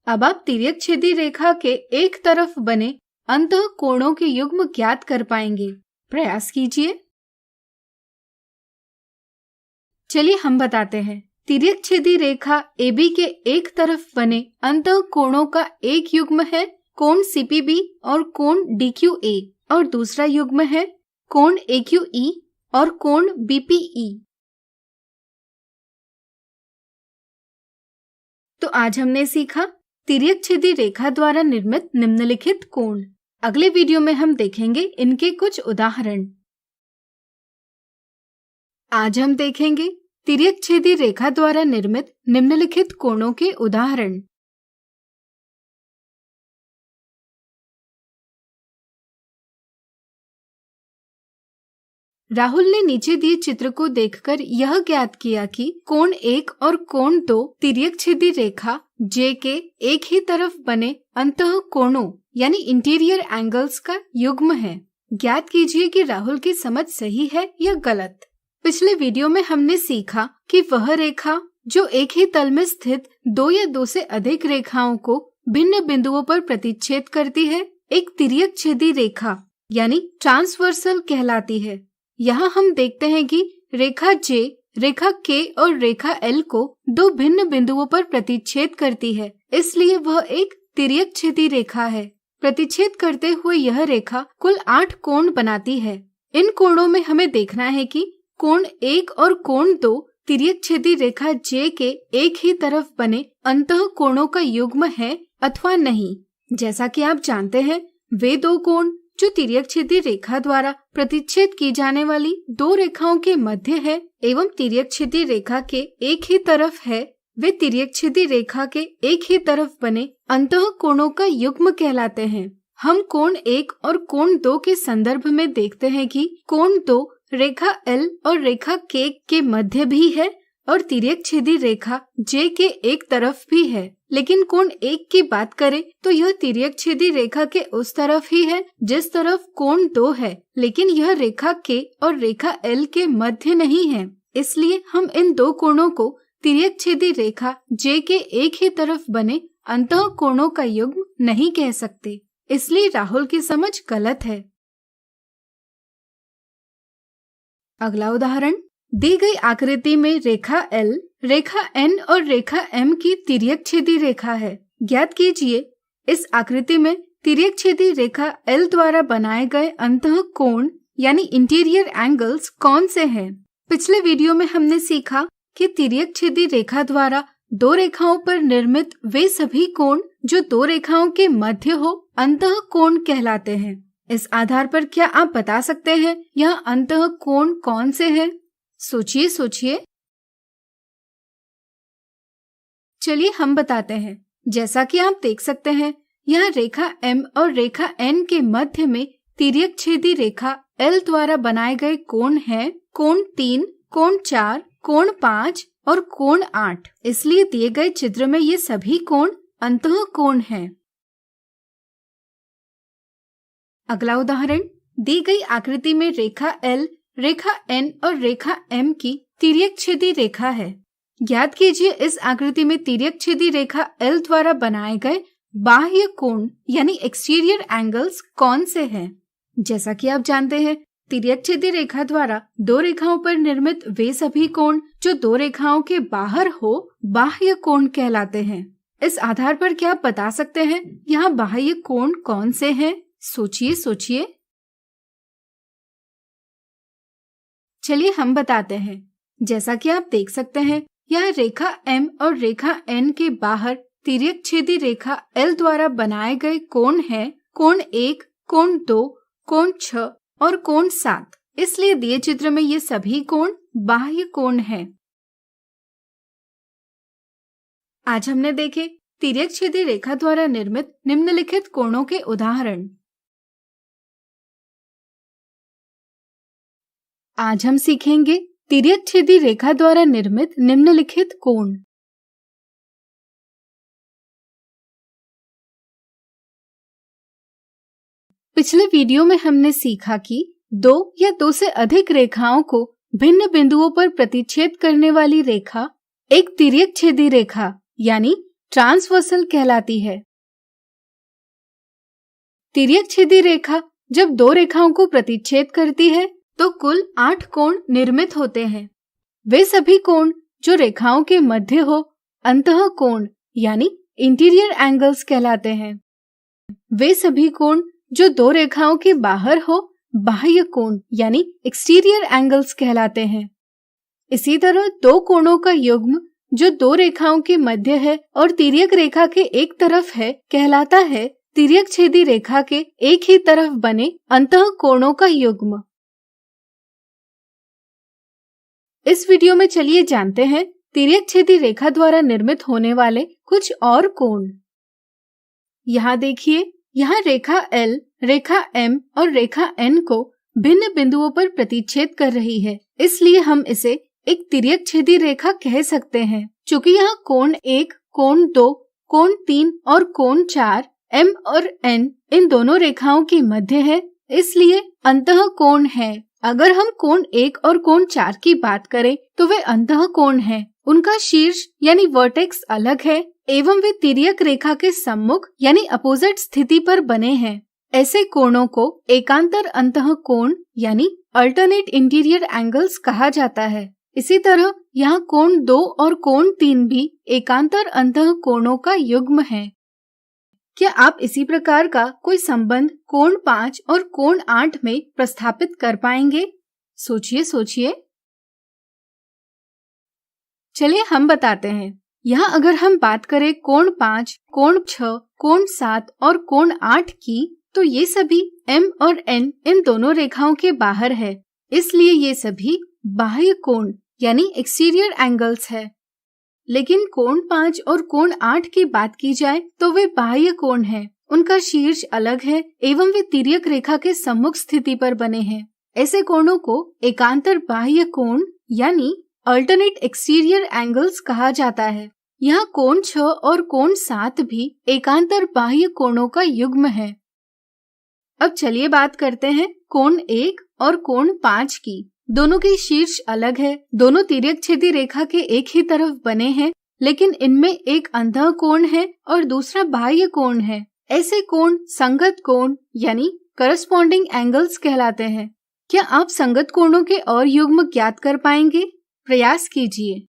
अब आप तिर्यकछेदी रेखा के एक तरफ बने अंतः कोणों के युग्म ज्ञात कर पाएंगे। प्रयास कीजिए। चलिए हम बताते हैं। तिर्यकछेदी रेखा AB के एक तरफ बने अंतः कोणों का एक युग्म है कोण CPB और कोण DQA और दूसरा युग्म है कोण AQE और कोण BPE। तो आज हमने सीखा तिर्यकछेदी रेखा द्वारा निर्मित निम्नलिखित कोण। अगले वीडियो में हम देखेंगे इनके कुछ उदाहरण। आज हम देखेंगे तिर्यकछेदी रेखा द्वारा निर्मित निम्नलिखित कोणों के उदाहरण। राहुल ने नीचे दिए चित्र को देखकर यह ज्ञात किया कि कोण 1 और कोण 2 तिर्यकछेदी रेखा J के एक ही तरफ बने अंतः कोणों यानी इंटीरियर एंगल्स का युग्म है। ज्ञात कीजिए कि राहुल की समझ सही है या गलत। पिछले वीडियो में हमने सीखा कि वह रेखा जो एक ही तल में स्थित 2 या 2 से अधिक रेखाओं को भिन्न बिंदुओं पर प्रतिच्छेद करती है एक तिर्यकछेदी रेखा यानी ट्रांसवर्सल कहलाती है। यहाँ हम देखते हैं कि रेखा J रेखा K और रेखा L को 2 भिन्न बिंदुओं पर प्रतिच्छेद करती है, इसलिए वह एक तिर्यकछेदी रेखा है। प्रतिच्छेद करते हुए यह रेखा कुल 8 कोण बनाती है। इन कोणों में हमें देखना है कि कोण 1 और कोण 2 तिर्यकछेदी रेखा J के एक ही तरफ बने अंतः कोणों का युग्म है अथवा नहीं। जैसा कि आप जानते हैं, वे 2 कोण जो तिर्यकछेदी रेखा द्वारा प्रतिच्छेद की जाने वाली 2 रेखाओं के मध्य है एवं तिर्यकछेदी रेखा के एक ही तरफ है, वे तिर्यकछेदी रेखा के एक ही तरफ बने अंतः कोणों का युग्म कहलाते हैं। हम कोण 1 और कोण 2 के संदर्भ में देखते हैं कि कोण 2 रेखा L और रेखा K के मध्य भी है और तिर्यकछेदी रेखा J के एक तरफ भी है। लेकिन कोण 1 की बात करें तो यह तिर्यकछेदी रेखा के उस तरफ ही है जिस तरफ कोण 2 है, लेकिन यह रेखा K और रेखा L के मध्य नहीं है। इसलिए हम इन 2 कोणों को तिर्यकछेदी रेखा J के एक ही तरफ बने अंतः कोणों का युग्म नहीं कह सकते। इसलिए राहुल की समझ गलत है। अगला उदाहरण। दी गई आकृति में रेखा L, रेखा N और रेखा M की तिर्यकछेदी रेखा है। ज्ञात कीजिए इस आकृति में तिर्यकछेदी रेखा L द्वारा बनाए गए अंतः कोण यानी इंटीरियर एंगल्स कौन से हैं? पिछले वीडियो में हमने सीखा कि तिर्यकछेदी रेखा द्वारा 2 रेखाओं पर निर्मित वे सभी कोण जो 2 रेखाओं के मध्य हो अंतः कोण कहलाते हैं। इस आधार पर क्या आप बता सकते हैं यह अंतः कोण कौन से हैं? सोचिए सोचिए। चलिए हम बताते हैं। जैसा कि आप देख सकते हैं, यह रेखा M और रेखा N के मध्य में तिर्यकछेदी रेखा L द्वारा बनाए गए कोण हैं कोण 3, कोण 4, कोण 5 और कोण 8। इसलिए दिए गए चित्र में ये सभी कोण अंतः कोण हैं। अगला उदाहरण। दी गई आकृति में रेखा L, रेखा N और रेखा M की तिर्यकछेदी रेखा है। ज्ञात कीजिए इस आकृति में तिर्यकछेदी रेखा L द्वारा बनाए गए बाह्य कोण यानी एक्सटीरियर एंगल्स कौन से हैं? जैसा कि आप जानते हैं, तिर्यकछेदी रेखा द्वारा 2 रेखाओं पर निर्मित वे सभी कोण जो 2 रेखाओं के बाहर हो बाह्य कोण कहलाते हैं। इस आधार पर क्या आप बता सकते हैं यहाँ बाह्य कोण कौन से हैं? सोचिए सोचिए। चलिए हम बताते हैं। जैसा कि आप देख सकते हैं, यह रेखा M और रेखा N के बाहर तिर्यक छेदी रेखा L द्वारा बनाए गए कोण है कोण 1, कोण 2, कोण 6 और कोण 7। इसलिए दिए चित्र में ये सभी कोण बाह्य कोण हैं। आज हमने देखे तिर्यक छेदी रेखा द्वारा निर्मित निम्नलिखित कोणों के उदाहरण। आज हम सीखेंगे तिर्यक छेदी रेखा द्वारा निर्मित निम्नलिखित कोण। पिछले वीडियो में हमने सीखा कि दो या दो से अधिक रेखाओं को भिन्न बिंदुओं पर प्रतिच्छेद करने वाली रेखा एक तिर्यक छेदी रेखा यानी ट्रांसवर्सल कहलाती है। तिर्यक छेदी रेखा जब दो रेखाओं को प्रतिच्छेद करती है तो कुल 8 कोण निर्मित होते हैं। वे सभी कोण जो रेखाओं के मध्य हो अंतः कोण यानी इंटीरियर एंगल्स कहलाते हैं। वे सभी कोण जो दो रेखाओं के बाहर हो बाह्य कोण यानी एक्सटीरियर एंगल्स कहलाते हैं। इसी तरह दो कोणों का युग्म जो दो रेखाओं के मध्य है और तिर्यक रेखा के एक तरफ है कहलाता है तिर्यक छेदी रेखा के एक ही तरफ बने अंतः कोणों का युग्म। इस वीडियो में चलिए जानते हैं तिर्यक छेदी रेखा द्वारा निर्मित होने वाले कुछ और कोण। यहाँ देखिए, यहाँ रेखा L, रेखा M और रेखा N को भिन्न बिंदुओं पर प्रतिच्छेद कर रही है, इसलिए हम इसे एक तिर्यक छेदी रेखा कह सकते हैं। चूँकि यहाँ कोण 1, कोण 2, कोण 3 और कोण 4 M और N इन दोनों रेखाओं के मध्य है, इसलिए अंतः कोण है। अगर हम कोण 1 और कोण 4 की बात करें तो वे अंतः कोण हैं। उनका शीर्ष यानी वर्टेक्स अलग है एवं वे तिर्यक रेखा के सम्मुख यानी अपोजिट स्थिति पर बने हैं। ऐसे कोणों को एकांतर अंतः कोण यानी अल्टरनेट इंटीरियर एंगल्स कहा जाता है। इसी तरह यहाँ कोण 2 और कोण 3 भी एकांतर अंतः कोणों का युग्म है। क्या आप इसी प्रकार का कोई संबंध कोण 5 और कोण 8 में प्रस्थापित कर पाएंगे? सोचिए। चलिए हम बताते हैं। यहाँ अगर हम बात करें कोण 5, कोण 6, कोण 7 और कोण 8 की, तो ये सभी M और N इन दोनों रेखाओं के बाहर है, इसलिए ये सभी बाह्य कोण यानी एक्सटीरियर एंगल्स है। लेकिन कोण 5 और कोण 8 की बात की जाए तो वे बाह्य कोण हैं। उनका शीर्ष अलग है एवं वे तिर्यक रेखा के सम्मुख स्थिति पर बने हैं। ऐसे कोणों को एकांतर बाह्य कोण यानी अल्टरनेट एक्सटीरियर एंगल्स कहा जाता है। यहाँ कोण 6 और कोण 7 भी एकांतर बाह्य कोणों का युग्म है। अब चलिए बात करते हैं कोण 1 और कोण 5 की। दोनों के शीर्ष अलग है, दोनों तिर्यक छेदी रेखा के एक ही तरफ बने हैं, लेकिन इनमें एक अंतः कोण है और दूसरा बाह्य कोण है। ऐसे कोण संगत कोण यानी करस्पॉन्डिंग एंगल्स कहलाते हैं। क्या आप संगत कोणों के और युग्म ज्ञात कर पाएंगे? प्रयास कीजिए।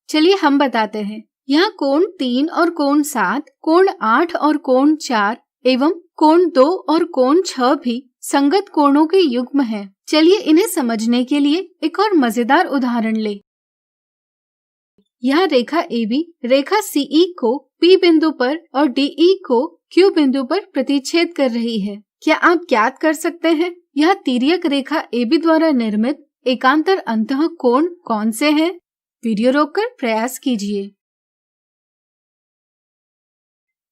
चलिए हम बताते हैं। यहाँ कोण 3 और कोण 7, कोण 8 और कोण 4 एवं कोण 2 और कोण 6 भी संगत कोणों के युग्म हैं। चलिए इन्हें समझने के लिए एक और मजेदार उदाहरण ले। यहाँ रेखा AB रेखा CE को P बिंदु पर और DE को Q बिंदु पर प्रतिच्छेद कर रही है। क्या आप ज्ञात कर सकते हैं यह तिर्यक रेखा AB द्वारा निर्मित एकांतर अंतः कोण कौन से हैं? वीडियो रोककर प्रयास कीजिए।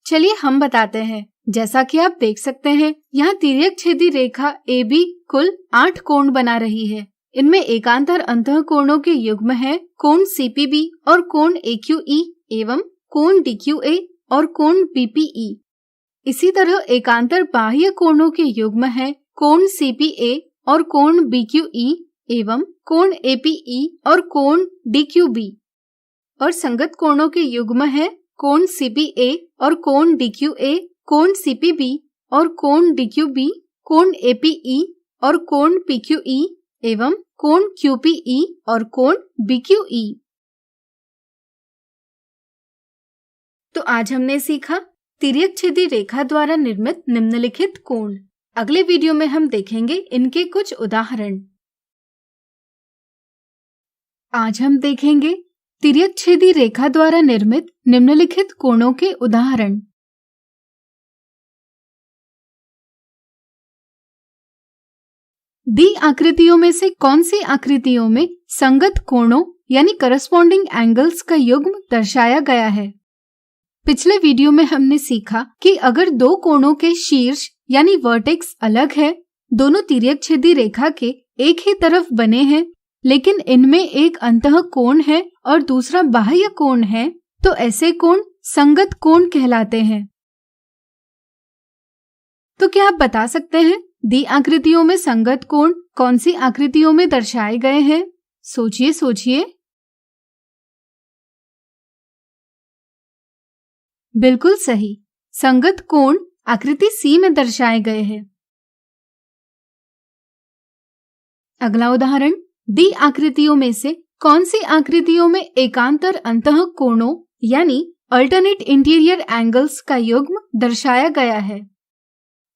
चलिए हम बताते हैं। जैसा कि आप देख सकते हैं, यहाँ तिर्यक छेदी रेखा AB कुल 8 कोण बना रही है। इनमें एकांतर अंतः कोणों के युग्म है कोण CPB और कोण AQE एवं कोण DQA और कोण BPE। इसी तरह एकांतर बाह्य कोणों के युग्म है कोण CPA और कोण BQE एवं कोण APE और कोण DQB। और संगत कोणों के युग्म है कोण CPA और कोण DQA, कोण CPB और कोण DQB, कोण APE और कोण PQE एवं कोण QPE और कोण BQE। तो आज हमने सीखा तिर्यक छेदी रेखा द्वारा निर्मित निम्नलिखित कोण। अगले वीडियो में हम देखेंगे इनके कुछ उदाहरण। आज हम देखेंगे तिर्यकछेदी रेखा द्वारा निर्मित निम्नलिखित कोणों के उदाहरण। दी आकृतियों में से कौन सी आकृतियों में संगत कोणों यानी करस्पॉन्डिंग एंगल्स का युग्म दर्शाया गया है? पिछले वीडियो में हमने सीखा कि अगर दो कोणों के शीर्ष यानी वर्टेक्स अलग है, दोनों तिर्यकछेदी रेखा के एक ही तरफ बने हैं, लेकिन इनमें एक अंतः कोण है और दूसरा बाह्य कोण है, तो ऐसे कोण संगत कोण कहलाते हैं। तो क्या आप बता सकते हैं दी आकृतियों में संगत कोण कौन सी आकृतियों में दर्शाए गए हैं? सोचिए सोचिए। बिल्कुल सही, संगत कोण आकृति सी में दर्शाए गए हैं। अगला उदाहरण, दी आकृतियों में से कौन सी आकृतियों में एकांतर अंतः कोणों यानी अल्टरनेट इंटीरियर एंगल्स का युग्म दर्शाया गया है?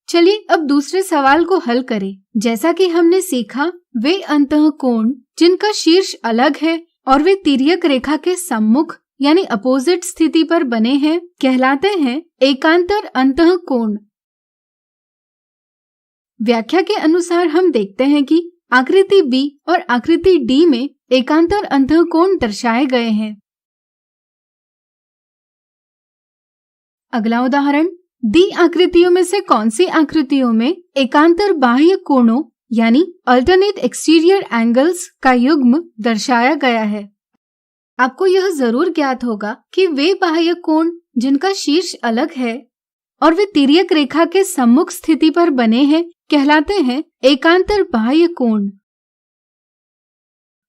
चलिए अब दूसरे सवाल को हल करें। जैसा कि हमने सीखा, वे अंतः कोण जिनका शीर्ष अलग है और वे तिर्यक रेखा के सम्मुख यानी अपोजिट स्थिति पर बने हैं कहलाते हैं एकांतर अंतः कोण। व्याख्या के अनुसार हम देखते हैं कि आकृति बी और आकृति डी में एकांतर अंतः कोण दर्शाए गए हैं। अगला उदाहरण, दी आकृतियों में से कौन सी आकृतियों में एकांतर बाह्य कोणों यानी अल्टरनेट एक्सटीरियर एंगल्स का युग्म दर्शाया गया है? आपको यह जरूर ज्ञात होगा कि वे बाह्य कोण जिनका शीर्ष अलग है और वे तिर्यक रेखा के सम्मुख स्थिति पर बने हैं कहलाते हैं एकांतर बाह्य कोण।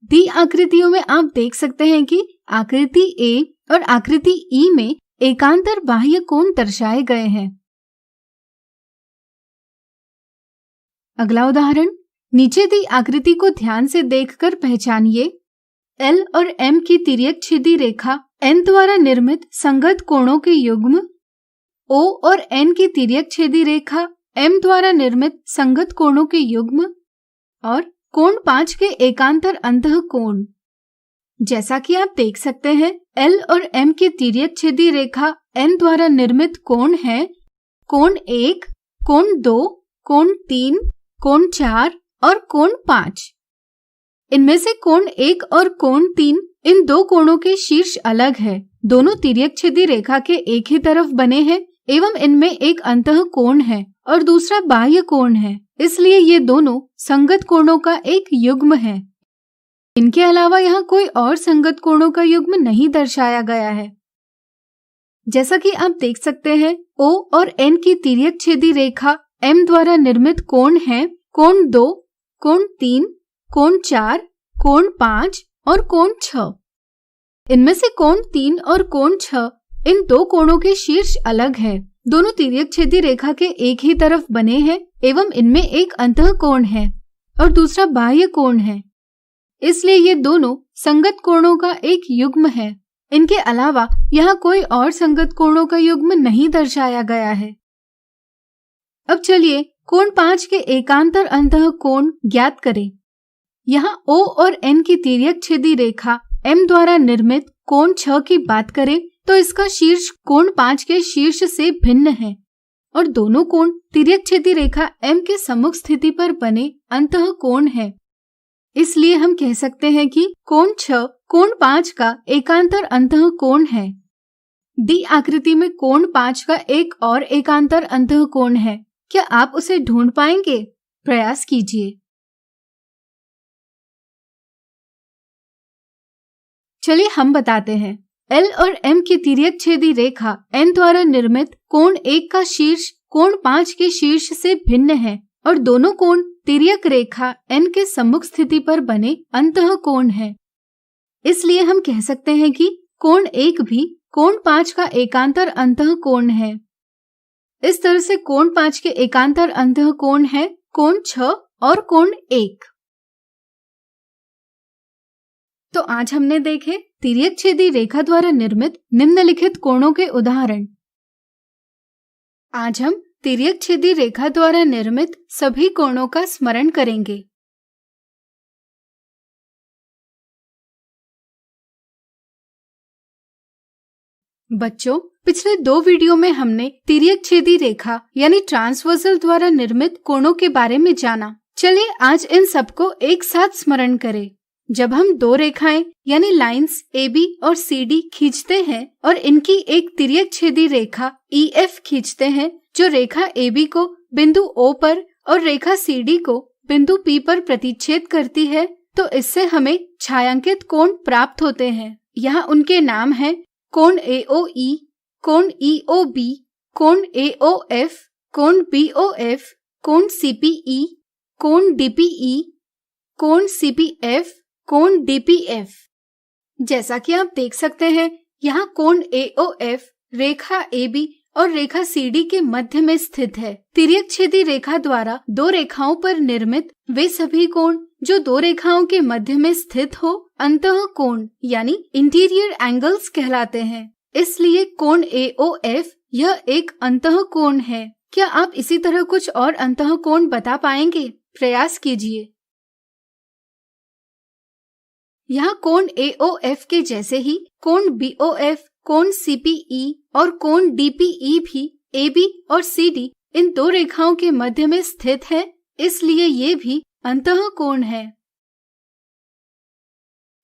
दी आकृतियों में आप देख सकते हैं कि आकृति ए और आकृति ई में एकांतर बाह्य कोण दर्शाए गए हैं। अगला उदाहरण, नीचे दी आकृति को ध्यान से देखकर पहचानिए। एल और एम की तिर्यकछेदी रेखा एन द्वारा निर्मित संगत कोणों के युग्म, ओ और एन की तिर्यकछेदी रेखा एम द्वारा निर्मित संगत कोणों के युग्म और कोण 5 के एकांतर अंतः कोण। जैसा कि आप देख सकते हैं, एल और एम की तिर्यकछेदी रेखा एन द्वारा निर्मित कोण है कोण 1, कोण 2, कोण 3, कोण 4 और कोण 5। इनमें से कोण 1 और कोण 3 इन दो कोणों के शीर्ष अलग है, दोनों तिर्यकछेदी रेखा के एक ही तरफ बने हैं एवं इनमें एक अंतः कोण है और दूसरा बाह्य कोण है, इसलिए ये दोनों संगत कोणों का एक युग्म है। इनके अलावा यहाँ कोई और संगत कोणों का युग्म नहीं दर्शाया गया है। जैसा कि आप देख सकते हैं, ओ और एन की तिर्यकछेदी रेखा एम द्वारा निर्मित कोण है कोण 2, कोण 3, कोण 4, कोण 5 और कोण 6। इनमें से कोण 3 और कोण 6 इन दो कोणों के शीर्ष अलग है, दोनों तिर्यकछेदी रेखा के एक ही तरफ बने हैं एवं इनमें एक अंतः कोण है और दूसरा बाह्य कोण है, इसलिए ये दोनों संगत कोणों का एक युग्म है। इनके अलावा यहाँ कोई और संगत कोणों का युग्म नहीं दर्शाया गया है। अब चलिए कोण 5 के एकांतर अंतः कोण ज्ञात करें। यहाँ O और N की तिर्यकछेदी रेखा M द्वारा निर्मित कोण 6 की बात करें तो इसका शीर्ष कोण 5 के शीर्ष से भिन्न है और दोनों कोण तिर्यकछेदी रेखा M के सम्मुख स्थिति पर बने अंतः कोण है, इसलिए हम कह सकते हैं कि कोण 6 कोण 5 का एकांतर अंतः कोण है। दी आकृति में कोण 5 का एक और एकांतर अंतः कोण है, क्या आप उसे ढूंढ पाएंगे? प्रयास कीजिए। चलिए हम बताते हैं। L और M की तिर्यकछेदी रेखा N द्वारा निर्मित कोण 1 का शीर्ष कोण 5 के शीर्ष से भिन्न है और दोनों कोण तिर्यक रेखा N के सम्मुख स्थिति पर बने अंतः कोण है, इसलिए हम कह सकते हैं कि कोण 1 भी कोण 5 का एकांतर अंतः कोण है। इस तरह से कोण 5 के एकांतर अंतः कोण है कोण 6 और कोण 1। तो आज हमने देखे तिर्यकछेदी रेखा द्वारा निर्मित निम्नलिखित कोणों के उदाहरण। आज हम तिर्यक छेदी रेखा द्वारा निर्मित सभी कोणों का स्मरण करेंगे। बच्चों, पिछले 2 वीडियो में हमने तिर्यक छेदी रेखा यानी ट्रांसवर्सल द्वारा निर्मित कोणों के बारे में जाना। चलिए आज इन सबको एक साथ स्मरण करें। जब हम 2 रेखाएं यानी लाइंस AB और CD खींचते हैं और इनकी एक तिर्यक छेदी रेखा EF खींचते हैं, जो रेखा AB को बिंदु O पर और रेखा CD को बिंदु P पर प्रतिच्छेद करती है, तो इससे हमें छायांकित कोण प्राप्त होते हैं। यहाँ उनके नाम हैं कोण AOE, कोण EOB, कोण AOF, कोण BOF, कोण CPE, कोण DPE, कोण CPF, कोण DPF। जैसा कि आप देख सकते हैं, यहाँ कोण AOF रेखा AB और रेखा CD के मध्य में स्थित है। तिर्यक छेदी रेखा द्वारा 2 रेखाओं पर निर्मित वे सभी कोण जो 2 रेखाओं के मध्य में स्थित हो अंतः कोण यानी इंटीरियर एंगल्स कहलाते हैं। इसलिए कोण AOF यह एक अंतः कोण है। क्या आप इसी तरह कुछ और अंतः कोण बता पाएंगे? प्रयास कीजिए। यहाँ कोण AOF के जैसे ही कोण BOF, कोण CPE और कोण DPE भी AB और CD इन 2 रेखाओं के मध्य में स्थित है, इसलिए ये भी अंतः कोण है।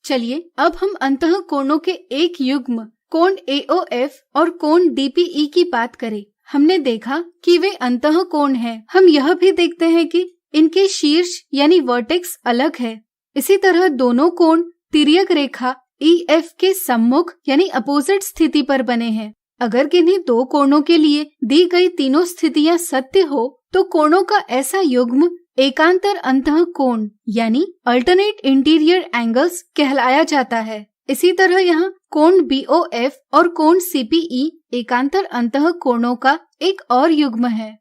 चलिए अब हम अंतः कोणों के एक युग्म कोण AOF और कोण DPE की बात करें। हमने देखा कि वे अंतः कोण हैं। हम यह भी देखते हैं कि इनके शीर्ष यानी वर्टेक्स अलग है। इसी तरह दोनों कोण तिर्यक रेखा EF के सम्मुख यानी अपोजिट स्थिति पर बने हैं। अगर किन्हीं 2 कोणों के लिए दी गई तीनों स्थितियां सत्य हो, तो कोणों का ऐसा युग्म एकांतर अंतः कोण यानी अल्टरनेट इंटीरियर एंगल्स कहलाया जाता है। इसी तरह यहाँ कोण BOF और कोण CPE एकांतर अंतः कोणों का एक और युग्म है।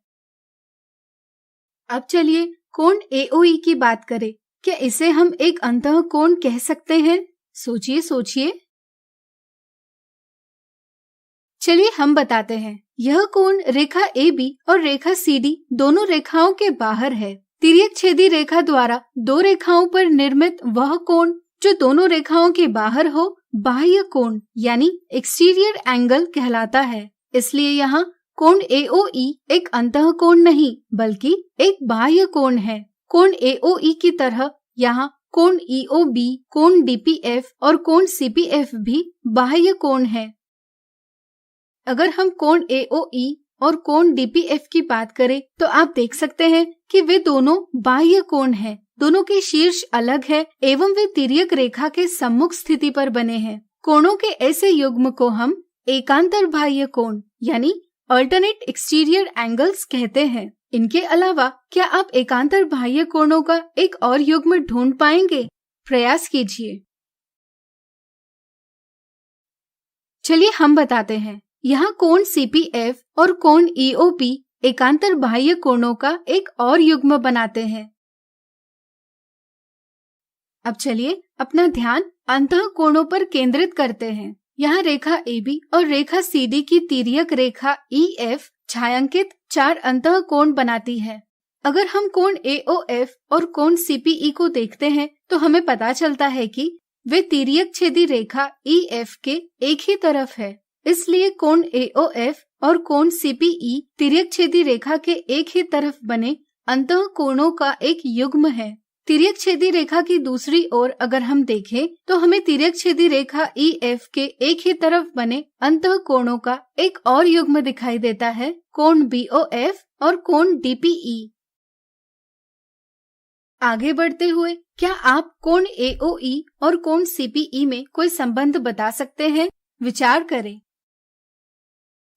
अब चलिए कोण AOE की बात करें। क्या इसे हम एक अंतः कोण कह सकते हैं? सोचिए। चलिए हम बताते हैं। यह कोण रेखा AB और रेखा CD दोनों रेखाओं के बाहर है। तिर्यक छेदी रेखा द्वारा 2 रेखाओं पर निर्मित वह कोण जो दोनों रेखाओं के बाहर हो बाह्य कोण यानी एक्सटीरियर एंगल कहलाता है। इसलिए यहाँ कोण AOE एक अंतः कोण नहीं बल्कि एक बाह्य कोण है। कोण AOE की तरह यहाँ कोण EOB, कोण DPF और कोण CPF भी बाह्य कोण है। अगर हम कोण AOE और कोण DPF की बात करें तो आप देख सकते हैं कि वे दोनों बाह्य कोण हैं। दोनों के शीर्ष अलग है एवं वे तिर्यक रेखा के सम्मुख स्थिति पर बने हैं। कोणों के ऐसे युग्म को हम एकांतर बाह्य कोण यानी अल्टरनेट एक्सटीरियर एंगल्स कहते हैं। इनके अलावा क्या आप एकांतर बाह्य कोणों का एक और युग्म ढूंढ पाएंगे? प्रयास कीजिए। चलिए हम बताते हैं। यहाँ कोण CPF और कोण EOP एकांतर बाह्य कोणों का एक और युग्म बनाते हैं। अब चलिए अपना ध्यान अंतः कोणों पर केंद्रित करते हैं। यहाँ रेखा AB और रेखा CD की तिर्यक रेखा EF छायांकित 4 अंतः कोण बनाती है। अगर हम कोण AOF और कोण CPE को देखते हैं तो हमें पता चलता है कि वे तिर्यक छेदी रेखा EF के एक ही तरफ है। इसलिए कोण AOF और कोण CPE तिर्यक छेदी रेखा के एक ही तरफ बने अंतः कोणों का एक युग्म है। तिर्यक छेदी रेखा की दूसरी ओर अगर हम देखें तो हमें तिर्यक छेदी रेखा EF के एक ही तरफ बने अंतः कोणों का एक और युग्म दिखाई देता है, कोण BOF और कोण DPE। आगे बढ़ते हुए क्या आप कोण AOE और कोण CPE में कोई संबंध बता सकते हैं? विचार करें।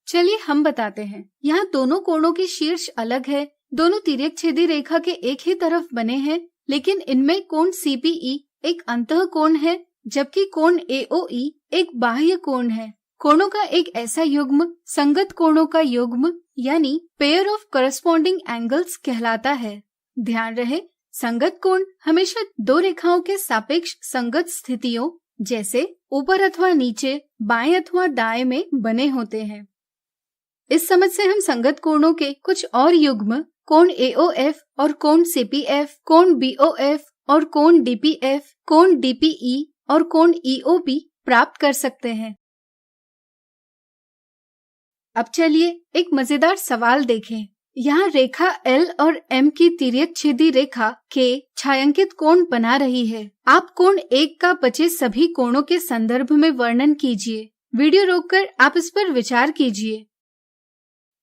चलिए हम बताते हैं। यहाँ दोनों कोणों के शीर्ष अलग है। दोनों तिर्यक छेदी रेखा के एक ही तरफ बने हैं, लेकिन इनमें कोण CPE एक अंतः कोण है जबकि कोण AOE एक बाह्य कोण है। कोणों का एक ऐसा युग्म संगत कोणों का युग्म यानी पेयर ऑफ करस्पॉन्डिंग एंगल्स कहलाता है। ध्यान रहे, संगत कोण हमेशा 2 रेखाओं के सापेक्ष संगत स्थितियों जैसे ऊपर अथवा नीचे, बाएं अथवा दाएं में बने होते हैं। इस समझ से हम संगत कोणों के कुछ और युग्म कोण AOF और कोण CPF, कोण BOF और कोण DPF, कोण DPE और कोण EOB प्राप्त कर सकते हैं। अब चलिए एक मजेदार सवाल देखें। यहाँ रेखा L और M की तिर्यकछेदी रेखा K छायांकित कोण बना रही है। आप कोण 1 का बचे सभी कोणों के संदर्भ में वर्णन कीजिए। वीडियो रोककर आप इस पर विचार कीजिए।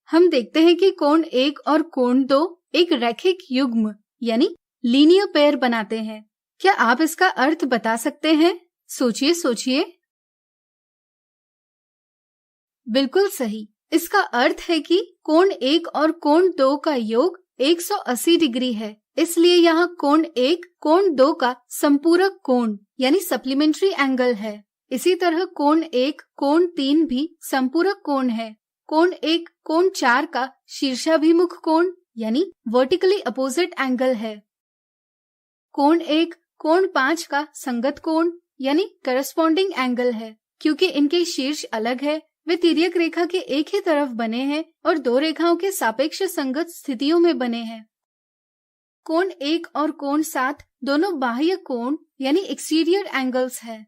हम देखते हैं कि कोण 1 और कोण 2 एक रैखिक युग्म यानी लीनियर पेयर बनाते हैं। क्या आप इसका अर्थ बता सकते हैं? सोचिए सोचिए। बिल्कुल सही। इसका अर्थ है कि कोण 1 और कोण 2 का योग 180 डिग्री है। इसलिए यहाँ कोण 1 कोण 2 का संपूरक कोण यानी सप्लीमेंट्री एंगल है। इसी तरह कोण 1 कोण 3 भी संपूरक कोण है। कोण 1 कोण 4 का शीर्षाभिमुख कोण यानी वर्टिकली अपोजिट एंगल है। कोण 1 कोण 5 का संगत कोण यानी करस्पॉन्डिंग एंगल है। क्योंकि इनके शीर्ष अलग है, वे तिर्यक रेखा के एक ही तरफ बने हैं और दो रेखाओं के सापेक्ष संगत स्थितियों में बने हैं। कोण 1 और कोण 7 दोनों बाह्य कोण यानी एक्सटीरियर एंगल्स हैं।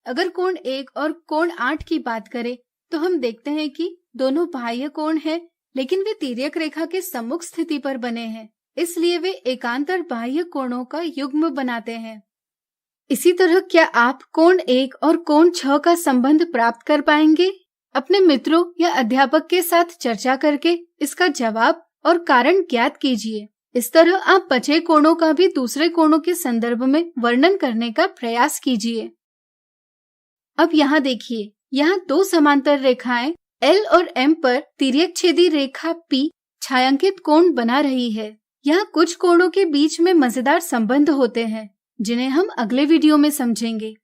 अगर कोण 1 और कोण 8 की बात करें तो हम देखते हैं कि दोनों बाह्य कोण हैं, लेकिन वे तिर्यक रेखा के सम्मुख स्थिति पर बने हैं। इसलिए वे एकांतर बाह्य कोणों का युग्म बनाते हैं। इसी तरह क्या आप कोण 1 और कोण 6 का संबंध प्राप्त कर पाएंगे? अपने मित्रों या अध्यापक के साथ चर्चा करके इसका जवाब और कारण ज्ञात कीजिए। इस तरह आप बचे कोणों का भी दूसरे कोणों के संदर्भ में वर्णन करने का प्रयास कीजिए। अब यहाँ देखिए, यहाँ दो समांतर रेखाएं L और M पर तिर्यकछेदी रेखा P छायांकित कोण बना रही है। यहाँ कुछ कोणों के बीच में मजेदार संबंध होते हैं जिन्हें हम अगले वीडियो में समझेंगे।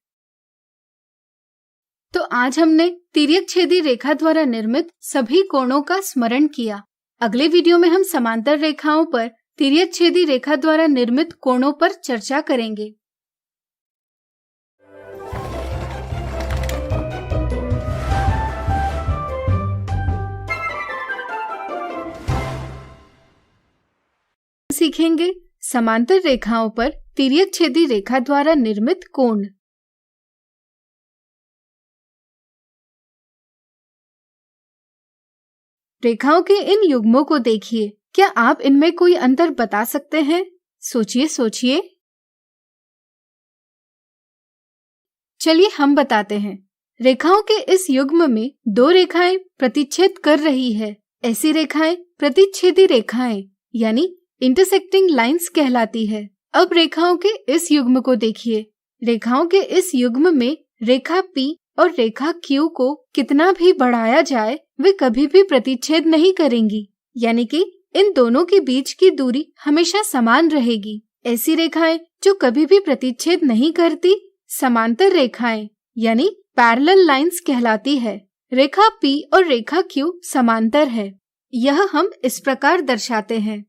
तो आज हमने तिर्यकछेदी रेखा द्वारा निर्मित सभी कोणों का स्मरण किया। अगले वीडियो में हम समांतर रेखाओं पर तिर्यकछेदी रेखा द्वारा निर्मित कोणों पर चर्चा करेंगे। सीखेंगे समांतर रेखाओं पर तिर्यकछेदी रेखा द्वारा निर्मित कोण। रेखाओं के इन युग्मों को देखिए। क्या आप इनमें कोई अंतर बता सकते हैं? सोचिए सोचिए। चलिए हम बताते हैं। रेखाओं के इस युग्म में दो रेखाएं प्रतिच्छेद कर रही है। ऐसी रेखाएं प्रतिच्छेदी रेखाएं यानी इंटरसेक्टिंग लाइंस कहलाती है। अब रेखाओं के इस युग्म को देखिए। रेखाओं के इस युग्म में रेखा P और रेखा Q को कितना भी बढ़ाया जाए वे कभी भी प्रतिच्छेद नहीं करेंगी, यानी कि इन दोनों के बीच की दूरी हमेशा समान रहेगी। ऐसी रेखाएं जो कभी भी प्रतिच्छेद नहीं करती समांतर रेखाएं यानी पैरेलल लाइंस कहलाती है। रेखा P और रेखा Q समांतर है। यह हम इस प्रकार दर्शाते हैं।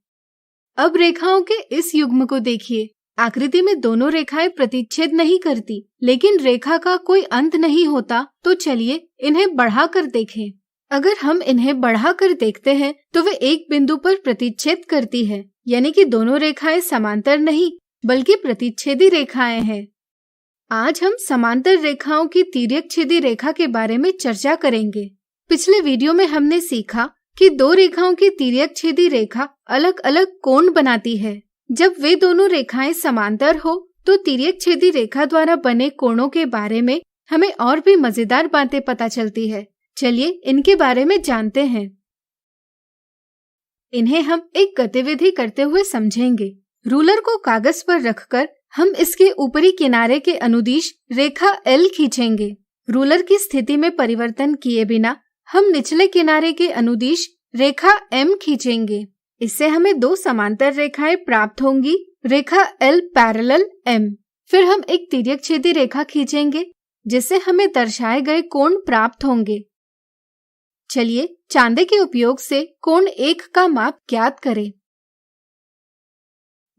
अब रेखाओं के इस युग्म को देखिए। आकृति में दोनों रेखाएं प्रतिच्छेद नहीं करती, लेकिन रेखा का कोई अंत नहीं होता। तो चलिए इन्हें बढ़ाकर देखें। अगर हम इन्हें बढ़ाकर देखते हैं तो वे एक बिंदु पर प्रतिच्छेद करती है, यानी कि दोनों रेखाएं समांतर नहीं बल्कि प्रतिच्छेदी रेखाएं हैं। आज हम समांतर रेखाओं की तिर्यकछेदी रेखा के बारे में चर्चा करेंगे। पिछले वीडियो में हमने सीखा कि दो रेखाओं की तिर्यकछेदी रेखा अलग अलग कोण बनाती है। जब वे दोनों रेखाएं समांतर हो तो तिर्यकछेदी रेखा द्वारा बने कोणों के बारे में हमें और भी मजेदार बातें पता चलती है। चलिए इनके बारे में जानते हैं। इन्हें हम एक गतिविधि करते हुए समझेंगे। रूलर को कागज पर रखकर हम इसके ऊपरी किनारे के अनुदिश रेखा L खींचेंगे। रूलर की स्थिति में परिवर्तन किए बिना हम निचले किनारे के अनुदिश रेखा M खींचेंगे। इससे हमें दो समांतर रेखाएं प्राप्त होंगी, रेखा L पैरेलल M। फिर हम एक तिर्यकछेदी रेखा खींचेंगे जिससे हमें दर्शाए गए कोण प्राप्त होंगे। चलिए चांदे के उपयोग से कोण 1 का माप ज्ञात करें।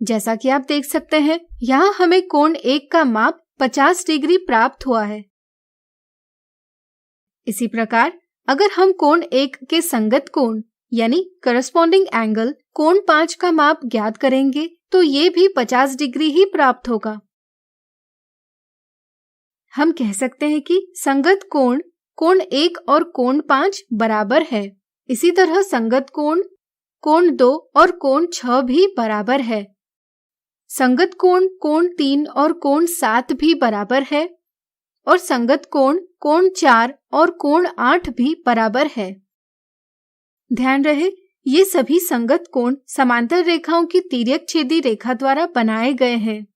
जैसा कि आप देख सकते हैं, यहाँ हमें कोण 1 का माप 50 डिग्री प्राप्त हुआ है। इसी प्रकार अगर हम कोण 1 के संगत कोण यानी करस्पॉन्डिंग एंगल कोण 5 का माप ज्ञात करेंगे तो ये भी 50 डिग्री ही प्राप्त होगा। हम कह सकते हैं कि संगत कोण कोण 1 और कोण 5 बराबर है। इसी तरह संगत कोण कोण 2 और कोण 6 भी बराबर है। संगत कोण कोण 3 और कोण 7 भी बराबर है और संगत कोण कोण 4 और कोण 8 भी बराबर है। ध्यान रहे, ये सभी संगत कोण समांतर रेखाओं की तिर्यक छेदी रेखा द्वारा बनाए गए हैं।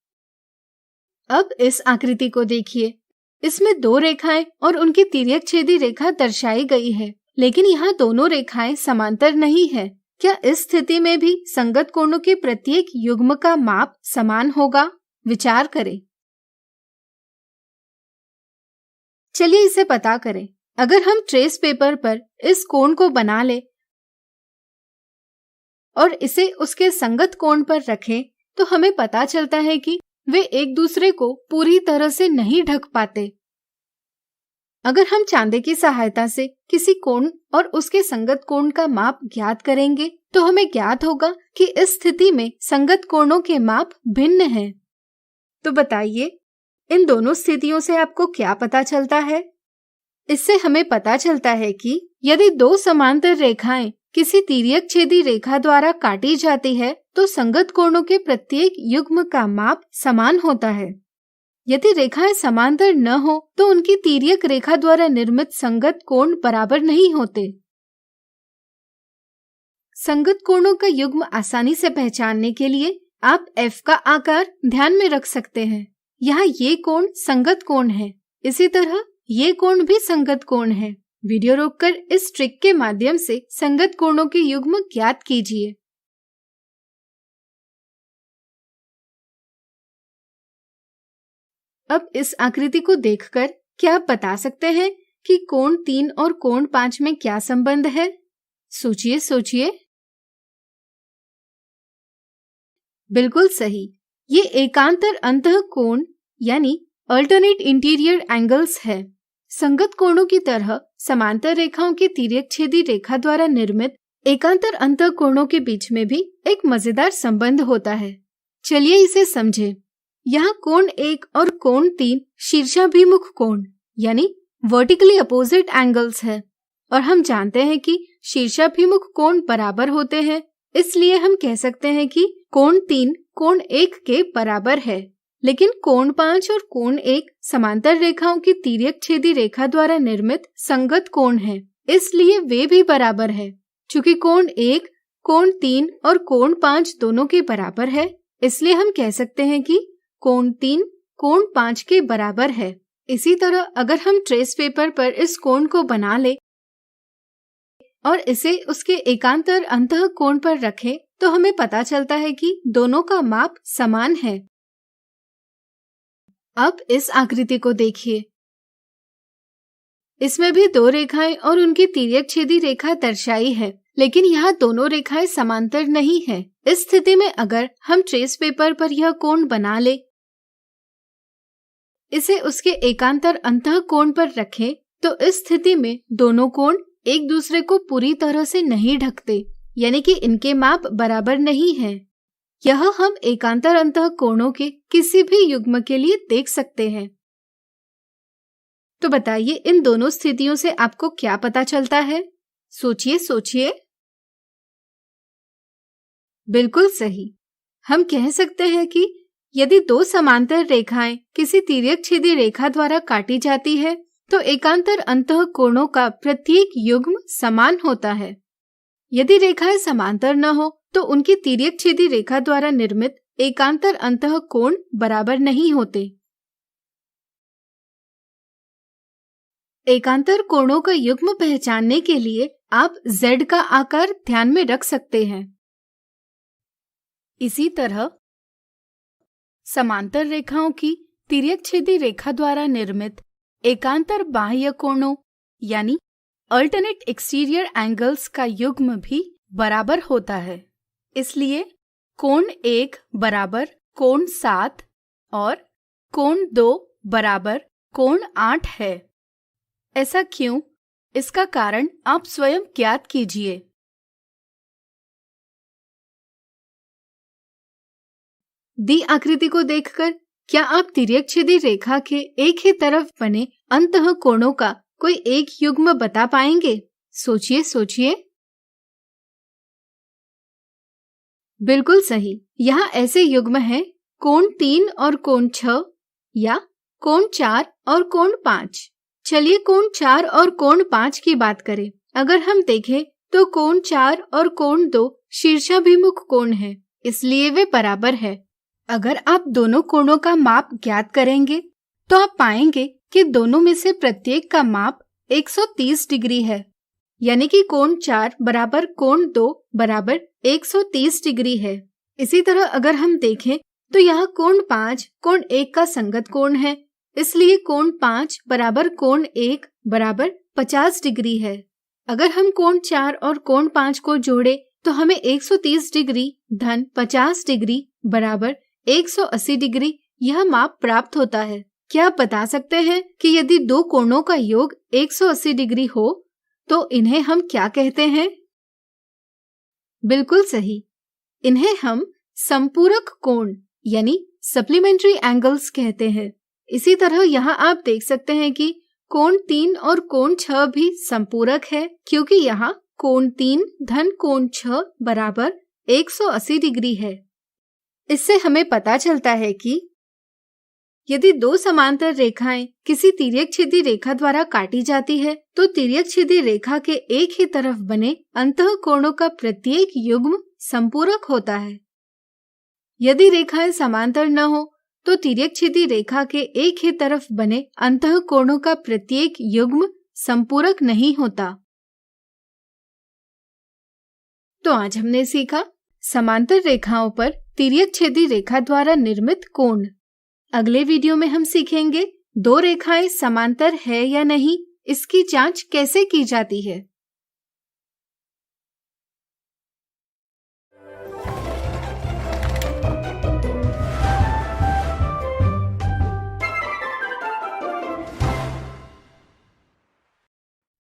अब इस आकृति को देखिए। इसमें 2 रेखाएं और उनकी तिर्यक छेदी रेखा दर्शाई गई है, लेकिन यहाँ दोनों रेखाएं समांतर नहीं है। क्या इस स्थिति में भी संगत कोणों के प्रत्येक युग्म का माप समान होगा? विचार करें। चलिए इसे पता करें। अगर हम ट्रेस पेपर पर इस कोण को बना ले और इसे उसके संगत कोण पर रखें तो हमें पता चलता है कि वे एक दूसरे को पूरी तरह से नहीं ढक पाते। अगर हम चांदे की सहायता से किसी कोण और उसके संगत कोण का माप ज्ञात करेंगे तो हमें ज्ञात होगा कि इस स्थिति में संगत कोणों के माप भिन्न हैं। तो बताइए, इन दोनों स्थितियों से आपको क्या पता चलता है? इससे हमें पता चलता है कि यदि 2 समांतर रेखाएं किसी तिर्यक छेदी रेखा द्वारा काटी जाती है तो संगत कोणों के प्रत्येक युग्म का माप समान होता है। यदि रेखाएं समांतर न हो तो उनकी तिर्यक रेखा द्वारा निर्मित संगत कोण बराबर नहीं होते। संगत कोणों का युग्म आसानी से पहचानने के लिए आप F का आकार ध्यान में रख सकते हैं। यहाँ ये कोण संगत कोण है, इसी तरह ये कोण भी संगत कोण है। वीडियो रोककर इस ट्रिक के माध्यम से संगत कोणों के युग्म ज्ञात कीजिए। अब इस आकृति को देखकर क्या आप बता सकते हैं कि कोण 3 और कोण 5 में क्या संबंध है? सोचिए सोचिए। बिल्कुल सही, ये एकांतर अंतः कोण यानी अल्टरनेट इंटीरियर एंगल्स है। संगत कोणों की तरह समांतर रेखाओं की तिर्यक छेदी रेखा द्वारा निर्मित एकांतर अंतः कोणों के बीच में भी एक मजेदार संबंध होता है। चलिए इसे समझें। यहाँ कोण 1 और कोण 3 शीर्षाभिमुख कोण यानी वर्टिकली अपोजिट एंगल्स है और हम जानते हैं कि शीर्षाभिमुख कोण बराबर होते हैं, इसलिए हम कह सकते हैं कि कोण 3 कोण 1 के बराबर है। लेकिन कोण 5 और कोण 1 समांतर रेखाओं की तिर्यक छेदी रेखा द्वारा निर्मित संगत कोण है, इसलिए वे भी बराबर है। चूंकि कोण 1 कोण 3 और कोण 5 दोनों के बराबर है, इसलिए हम कह सकते हैं कि कोण 3 कोण 5 के बराबर है। इसी तरह अगर हम ट्रेस पेपर पर इस कोण को बना ले और इसे उसके एकांतर अंतः कोण पर रखें तो हमें पता चलता है कि दोनों का माप समान है। अब इस आकृति को देखिए। इसमें भी 2 रेखाएं और उनकी तिर्यक छेदी रेखा दर्शाई है, लेकिन यहाँ दोनों रेखाएं समांतर नहीं है। इस स्थिति में अगर हम ट्रेस पेपर पर यह कोण बना ले, इसे उसके एकांतर अंतः कोण पर रखें तो इस स्थिति में दोनों कोण एक दूसरे को पूरी तरह से नहीं ढकते, यानी कि इनके माप बराबर नहीं है। यह हम एकांतर अंतः कोणों के किसी भी युग्म के लिए देख सकते हैं। तो बताइए, इन दोनों स्थितियों से आपको क्या पता चलता है? सोचिए सोचिए। बिल्कुल सही, हम कह सकते हैं कि यदि 2 समांतर रेखाएं किसी तिर्यक छेदी रेखा द्वारा काटी जाती है तो एकांतर अंतः कोणों का प्रत्येक युग्म समान होता है। यदि रेखाएं समांतर न हो तो उनकी तिर्यक छेदी रेखा द्वारा निर्मित एकांतर अंतः कोण बराबर नहीं होते। एकांतर कोणों का युग्म पहचानने के लिए आप Z का आकार ध्यान में रख सकते हैं। इसी तरह समांतर रेखाओं की तिर्यक छेदी रेखा द्वारा निर्मित एकांतर बाह्य कोणों यानी अल्टरनेट एक्सटीरियर एंगल्स का युग्म भी बराबर होता है। इसलिए कोण 1 बराबर कोण 7 और कोण 2 बराबर कोण 8 है। ऐसा क्यों? इसका कारण आप स्वयं ज्ञात कीजिए। दी आकृति को देखकर क्या आप तिर्यकछेदी रेखा के एक ही तरफ बने अंतः कोणों का कोई एक युग्म बता पाएंगे? सोचिए सोचिए। बिल्कुल सही। यहाँ ऐसे युग्म हैं कोण 3 और कोण 6 या कोण 4 और कोण 5। चलिए कोण 4 और कोण 5 की बात करें। अगर हम देखें तो कोण 4 और कोण 2 शीर्षाभिमुख कोण है, इसलिए वे बराबर है। अगर आप दोनों कोणों का माप ज्ञात करेंगे तो आप पाएंगे कि दोनों में से प्रत्येक का माप 130 डिग्री है, यानी कि कोण 4 बराबर कोण 2 बराबर 130 डिग्री है। इसी तरह अगर हम देखें तो यहाँ कोण 5 कोण 1 का संगत कोण है, इसलिए कोण 5 बराबर कोण 1 बराबर 50 डिग्री है। अगर हम कोण 4 और कोण 5 को जोड़े तो हमें 130 डिग्री धन 50 डिग्री बराबर 180 डिग्री यह माप प्राप्त होता है। क्या आप बता सकते हैं कि यदि दो कोणों का योग 180 डिग्री हो तो इन्हें हम क्या कहते हैं? बिल्कुल सही, इन्हें हम संपूरक कोण यानी सप्लीमेंट्री एंगल्स कहते हैं। इसी तरह यहाँ आप देख सकते हैं कि कोण 3 और कोण 6 भी संपूरक है, क्योंकि यहाँ कोण 3 धन कोण 6 बराबर 180 डिग्री है। इससे हमें पता चलता है कि यदि दो समांतर रेखाएं किसी तिर्यकछेदी रेखा द्वारा काटी जाती है तो तिर्यकछेदी रेखा के एक ही तरफ बने अंतः कोणों का प्रत्येक युग्म संपूरक होता है। यदि रेखाएं समांतर न हो तो तिर्यकछेदी रेखा के एक ही तरफ बने अंतः कोणों का प्रत्येक युग्म संपूरक नहीं होता। तो आज हमने सीखा समांतर रेखाओं पर तिर्यकछेदी रेखा द्वारा निर्मित कोण। अगले वीडियो में हम सीखेंगे दो रेखाएं समांतर है या नहीं, इसकी जांच कैसे की जाती है।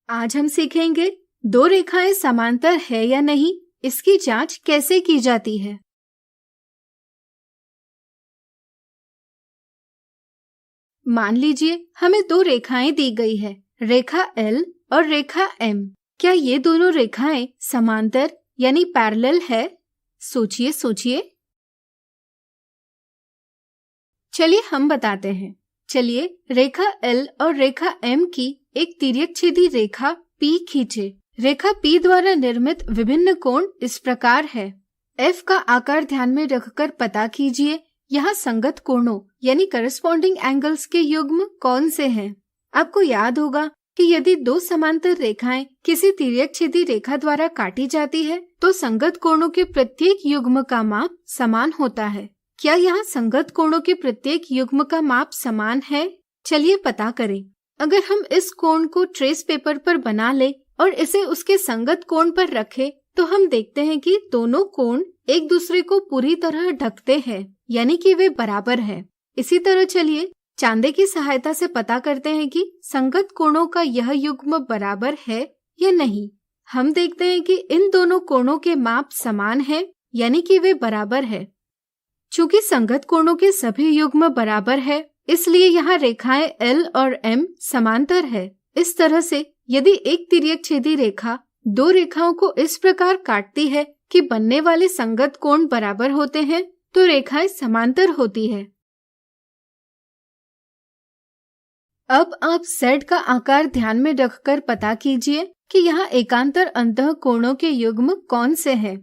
आज हम सीखेंगे दो रेखाएं समांतर है या नहीं, इसकी जांच कैसे की जाती है। मान लीजिए हमें दो रेखाएं दी गई है, रेखा L और रेखा M। क्या ये दोनों रेखाएं समांतर यानी पैरेलल है? सोचिए सोचिए। चलिए हम बताते हैं। चलिए रेखा L और रेखा M की एक तिर्यकछेदी रेखा P खींचे। रेखा P द्वारा निर्मित विभिन्न कोण इस प्रकार है। F का आकार ध्यान में रखकर पता कीजिए यहाँ संगत कोणों यानी करस्पॉन्डिंग एंगल्स के युग्म कौन से हैं। आपको याद होगा कि यदि दो समांतर रेखाएं किसी तिर्यकछेदी रेखा द्वारा काटी जाती है तो संगत कोणों के प्रत्येक युग्म का माप समान होता है। क्या यहाँ संगत कोणों के प्रत्येक युग्म का माप समान है? चलिए पता करें। अगर हम इस कोण को ट्रेस पेपर पर बना ले और इसे उसके संगत कोण पर रखें तो हम देखते हैं कि दोनों कोण एक दूसरे को पूरी तरह ढकते हैं, यानी कि वे बराबर हैं। इसी तरह चलिए चांदे की सहायता से पता करते हैं कि संगत कोणों का यह युग्म बराबर है या नहीं। हम देखते हैं कि इन दोनों कोणों के माप समान हैं, यानी कि वे बराबर है। चूंकि संगत कोणों के सभी युग्म बराबर है, इसलिए यहाँ रेखाएं L और M समांतर है। इस तरह से यदि एक तिर्यकछेदी रेखा दो रेखाओं को इस प्रकार काटती है कि बनने वाले संगत कोण बराबर होते हैं तो रेखाएं समांतर होती है। अब आप Z का आकार ध्यान में रखकर पता कीजिए कि यहाँ एकांतर अंतः कोणों के युग्म कौन से हैं।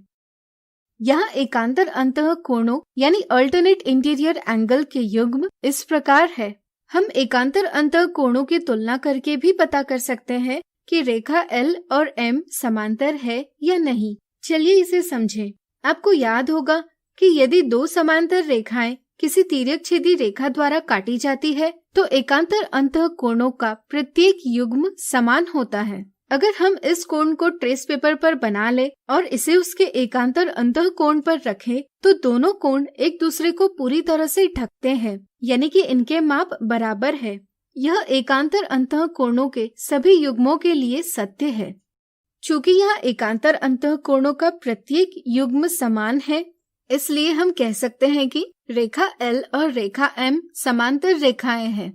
यहाँ एकांतर अंतः कोणों यानी अल्टरनेट इंटीरियर एंगल के युग्म इस प्रकार है। हम एकांतर अंतः कोणों की तुलना करके भी पता कर सकते हैं कि रेखा L और M समांतर है या नहीं। चलिए इसे समझें। आपको याद होगा कि यदि दो समांतर रेखाएं किसी तिर्यकछेदी रेखा द्वारा काटी जाती है तो एकांतर अंतः कोणों का प्रत्येक युग्म समान होता है। अगर हम इस कोण को ट्रेस पेपर पर बना ले और इसे उसके एकांतर अंतः कोण पर रखें तो दोनों कोण एक दूसरे को पूरी तरह से ढकते हैं, यानी कि इनके माप बराबर है। यह एकांतर अंतःकोणों के सभी युग्मों के लिए सत्य है। चूंकि यह एकांतर अंतःकोणों का प्रत्येक युग्म समान है, इसलिए हम कह सकते हैं कि रेखा L और रेखा M समांतर रेखाएं हैं।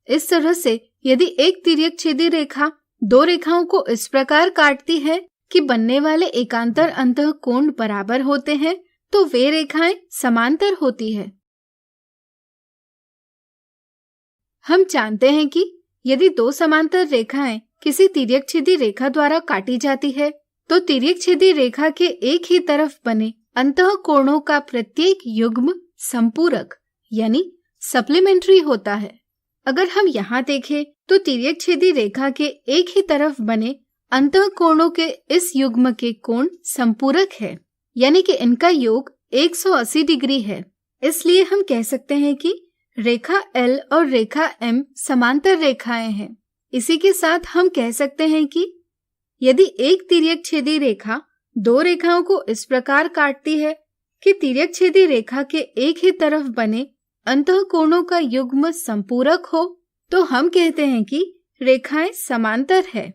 इस तरह से यदि एक तिर्यक छेदी रेखा दो रेखाओं को इस प्रकार काटती है कि बनने वाले एकांतर अंतःकोण बराबर होते हैं, तो वे रेखाएं समांतर होती है। हम जानते हैं कि यदि दो समांतर रेखाएं किसी तिर्यक छेदी रेखा द्वारा काटी जाती है, तो तिर्यक छेदी रेखा के एक ही तरफ बने अंतःकोणों का प्रत्येक युग्म संपूरक यानी सप्लीमेंट्री होता है। अगर हम यहाँ देखें तो तिर्यक छेदी रेखा के एक ही तरफ बने अंतःकोणों के इस युग्म के कोण संपूरक है, यानी कि इनका योग 180 डिग्री है। इसलिए हम कह सकते हैं कि रेखा L और रेखा M समांतर रेखाएं हैं। इसी के साथ हम कह सकते हैं कि यदि एक तिर्यक छेदी रेखा दो रेखाओं को इस प्रकार काटती है कि तिर्यक छेदी रेखा के एक ही तरफ बने अंतःकोणों का युग्म संपूरक हो, तो हम कहते हैं कि रेखाएं समांतर है।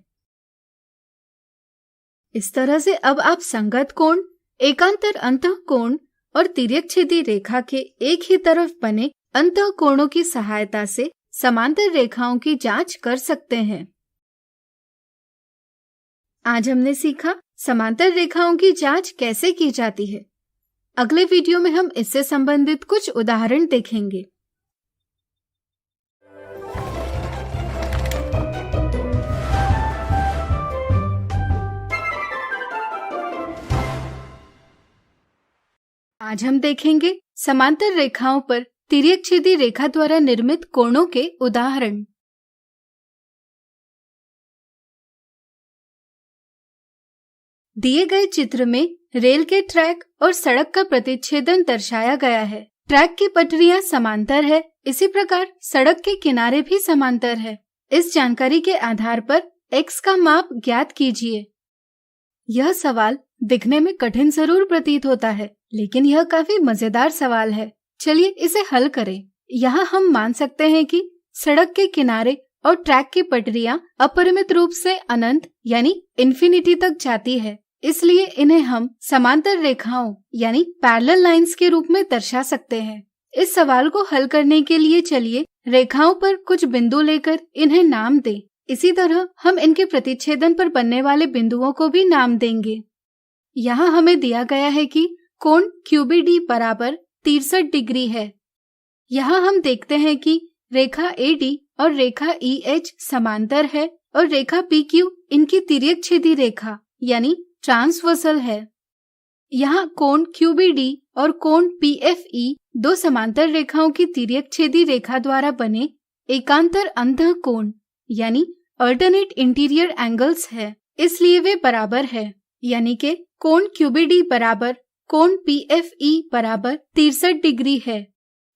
इस तरह से अब आप संगत कोण, एकांतर अंतःकोण और तिर्यक छेदी रेखा के एक ही तरफ बने अंतःकोणों की सहायता से समांतर रेखाओं की जांच कर सकते हैं। आज हमने सीखा समांतर रेखाओं की जांच कैसे की जाती है। अगले वीडियो में हम इससे संबंधित कुछ उदाहरण देखेंगे। आज हम देखेंगे समांतर रेखाओं पर तिर्यक छेदी रेखा द्वारा निर्मित कोणों के उदाहरण। दिए गए चित्र में रेल के ट्रैक और सड़क का प्रतिच्छेदन दर्शाया गया है। ट्रैक की पटरियां समांतर है, इसी प्रकार सड़क के किनारे भी समांतर है। इस जानकारी के आधार पर x का माप ज्ञात कीजिए। यह सवाल दिखने में कठिन जरूर प्रतीत होता है, लेकिन यह काफी मजेदार सवाल है। चलिए इसे हल करें। यहाँ हम मान सकते हैं कि सड़क के किनारे और ट्रैक की पटरियां अपरिमित रूप से अनंत यानी इन्फिनिटी तक जाती है, इसलिए इन्हें हम समांतर रेखाओं यानी पैरेलल लाइंस के रूप में दर्शा सकते हैं। इस सवाल को हल करने के लिए चलिए रेखाओं पर कुछ बिंदु लेकर इन्हें नाम दें। इसी तरह हम इनके प्रतिच्छेदन पर बनने वाले बिंदुओं को भी नाम देंगे। यहाँ हमें दिया गया है कि कोण QBD बराबर 63 डिग्री है। यहाँ हम देखते हैं कि रेखा AD और रेखा EH समांतर है और रेखा PQ इनकी तिर्यक छेदी रेखा यानी ट्रांसवर्सल है। यहाँ कोण QBD और कोण PFE दो समांतर रेखाओं की तिर्यक छेदी रेखा द्वारा बने एकांतर अंतःकोण यानी अल्टरनेट इंटीरियर एंगल्स है, इसलिए वे बराबर है। यानी कि कोण QBD बराबर कोण PFE बराबर 63 डिग्री है।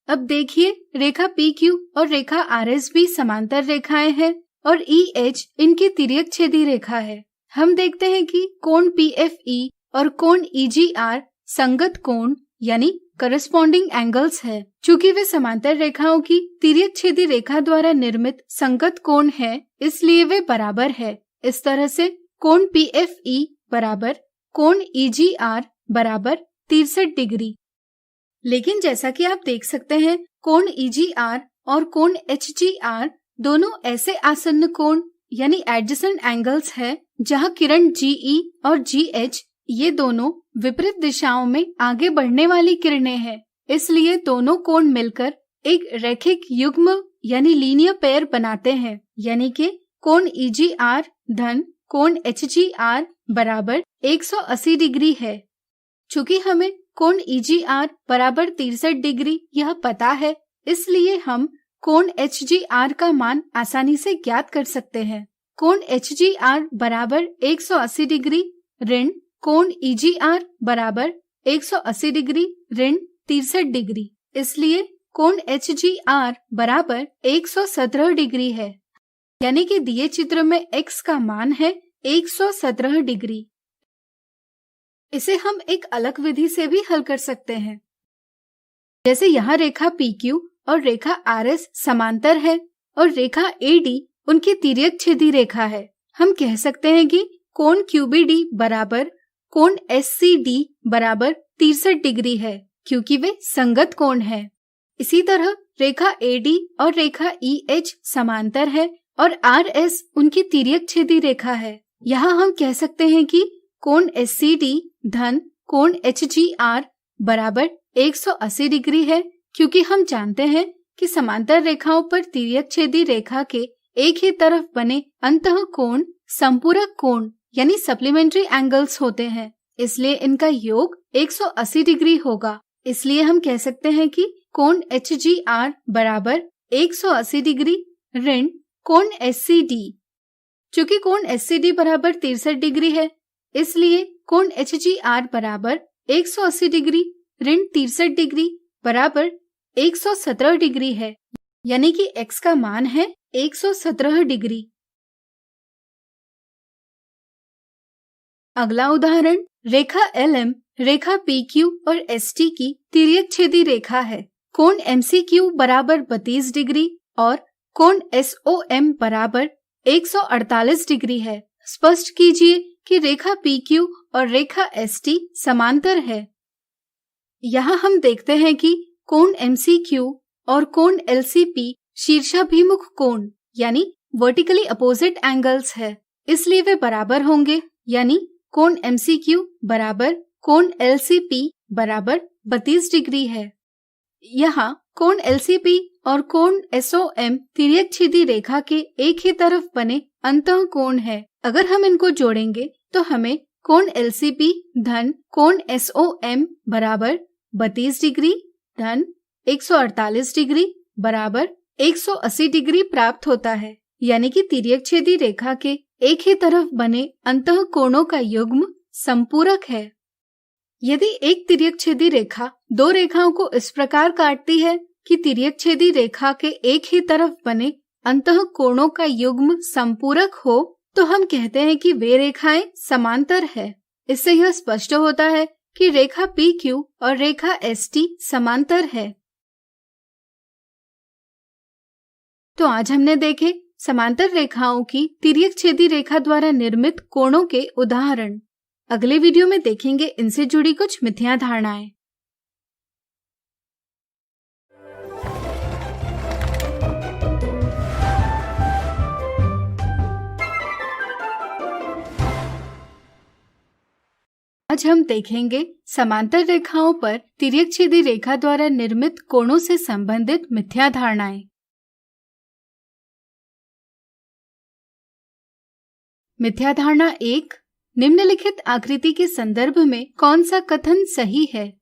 अब देखिए रेखा PQ और रेखा RS भी समांतर रेखाएं हैं और EH इनकी तिर्यक छेदी रेखा है। हम देखते हैं कि कोण PFE और कोण EGR संगत कोण यानी करस्पॉन्डिंग एंगल्स है। चूंकि वे समांतर रेखाओं की तिर्यक छेदी रेखा द्वारा निर्मित संगत कोण है, इसलिए वे बराबर है। इस तरह से कोण PFE बराबर कोण EGR बराबर 63 डिग्री। लेकिन जैसा कि आप देख सकते हैं, कोण EGR और कोण HGR दोनों ऐसे आसन्न कोण यानी एडजेसेंट एंगल्स है जहां किरण GE और GH ये दोनों विपरीत दिशाओं में आगे बढ़ने वाली किरणें हैं। इसलिए दोनों कोण मिलकर एक रैखिक युग्म यानी लीनियर पेयर बनाते हैं। यानी कि कोण EGR धन कोण HGR बराबर 180 डिग्री है। चूंकि हमें कोण EGR बराबर 63 डिग्री यह पता है, इसलिए हम कोण HGR का मान आसानी से ज्ञात कर सकते हैं। कोण HGR बराबर 180 डिग्री ऋण कोण EGR बराबर 180 डिग्री ऋण 63 डिग्री। इसलिए कोण HGR बराबर 117 डिग्री है। यानी कि दिए चित्र में x का मान है 117 डिग्री। इसे हम एक अलग विधि से भी हल कर सकते हैं। जैसे यहाँ रेखा PQ और रेखा RS समांतर है और रेखा AD उनकी तिर्यक छेदी रेखा है। हम कह सकते हैं कि कोण QBD बराबर कोण SCD बराबर 63 डिग्री है, क्योंकि वे संगत कोण है। इसी तरह रेखा AD और रेखा EH समांतर है और RS उनकी तिर्यक छेदी रेखा है। यहाँ हम कह सकते हैं कि कोण SCD धन कोण HGR बराबर 180 डिग्री है, क्योंकि हम जानते हैं कि समांतर रेखाओं पर तिर्यक छेदी रेखा के एक ही तरफ बने अंतः कोण संपूरक कोण यानी सप्लीमेंट्री एंगल्स होते हैं, इसलिए इनका योग 180 डिग्री होगा। इसलिए हम कह सकते हैं कि कोण HGR बराबर 180 डिग्री ऋण कोण SCD। चूंकि कोण SCD बराबर 63 डिग्री है, इसलिए कोण HGR बराबर 180 डिग्री ऋण 63 डिग्री बराबर 117 डिग्री है, यानी कि x का मान है 117 डिग्री। अगला उदाहरण, रेखा LM रेखा PQ और ST की तिर्यक छेदी रेखा है। कोण MCQ बराबर 32 डिग्री और कोण SOM बराबर 148 डिग्री है। स्पष्ट कीजिए कि रेखा PQ और रेखा ST समांतर है। यहाँ हम देखते हैं कि कोण MCQ और कोण LCP शीर्षाभिमुख कोण यानी वर्टिकली अपोजिट एंगल्स है, इसलिए वे बराबर होंगे, यानी कोण MCQ बराबर कोण LCP बराबर 32 डिग्री है। यहाँ कोण LCP और कोण SOM तिर्यक छेदी रेखा के एक ही तरफ बने अंतः कोण है। अगर हम इनको जोड़ेंगे तो हमें कोण LCP धन कोण SOM बराबर 32 डिग्री धन 148 डिग्री बराबर 180 डिग्री प्राप्त होता है, यानी कि तिर्यक छेदी रेखा के एक ही तरफ बने अंतः कोणों का युग्म संपूरक है। यदि एक तिर्यक छेदी रेखा दो रेखाओं को इस प्रकार काटती है कि तिर्यक छेदी रेखा के एक ही तरफ बने अंतः कोणों का युग्म संपूरक हो, तो हम कहते हैं कि वे रेखाएं समांतर है। इससे यह स्पष्ट होता है कि रेखा PQ और रेखा ST समांतर है। तो आज हमने देखे समांतर रेखाओं की तिर्यक छेदी रेखा द्वारा निर्मित कोणों के उदाहरण। अगले वीडियो में देखेंगे इनसे जुड़ी कुछ मिथ्या धारणाएं। आज हम देखेंगे समांतर रेखाओं पर तिर्यक छेदी रेखा द्वारा निर्मित कोणों से संबंधित मिथ्या धारणाएं। मिथ्या धारणा 1, निम्नलिखित आकृति के संदर्भ में कौन सा कथन सही है?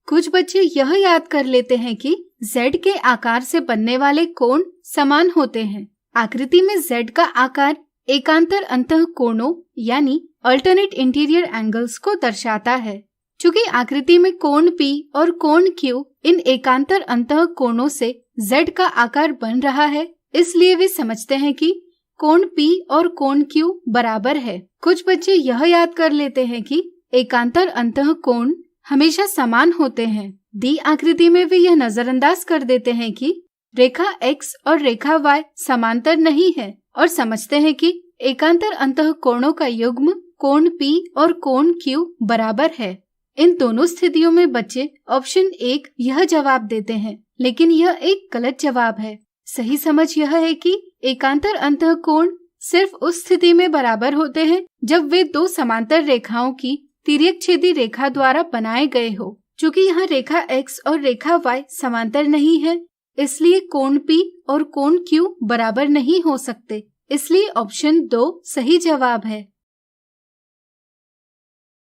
कुछ बच्चे यह याद कर लेते हैं कि Z के आकार से बनने वाले कोण समान होते हैं। आकृति में Z का आकार एकांतर अंतः कोणों यानी अल्टरनेट इंटीरियर एंगल्स को दर्शाता है। चूंकि आकृति में कोण P और कोण Q इन एकांतर अंतः कोणों से Z का आकार बन रहा है, इसलिए वे समझते हैं कि कोण P और कोण Q बराबर है। कुछ बच्चे यह याद कर लेते हैं कि एकांतर अंतः कोण हमेशा समान होते हैं। दी आकृति में वे यह नजरअंदाज कर देते हैं कि रेखा X और रेखा Y समांतर नहीं है और समझते हैं कि एकांतर अंतः कोणों का युग्म कोण P और कोण Q बराबर है। इन दोनों स्थितियों में बच्चे ऑप्शन 1 यह जवाब देते हैं, लेकिन यह एक गलत जवाब है। सही समझ यह है कि एकांतर अंतः कोण सिर्फ उस स्थिति में बराबर होते हैं जब वे दो समांतर रेखाओं की तिर्यक छेदी रेखा द्वारा बनाए गए हो। चूंकि यहाँ रेखा X और रेखा Y समांतर नहीं है, इसलिए कोण P और कोण Q बराबर नहीं हो सकते, इसलिए ऑप्शन 2 सही जवाब है।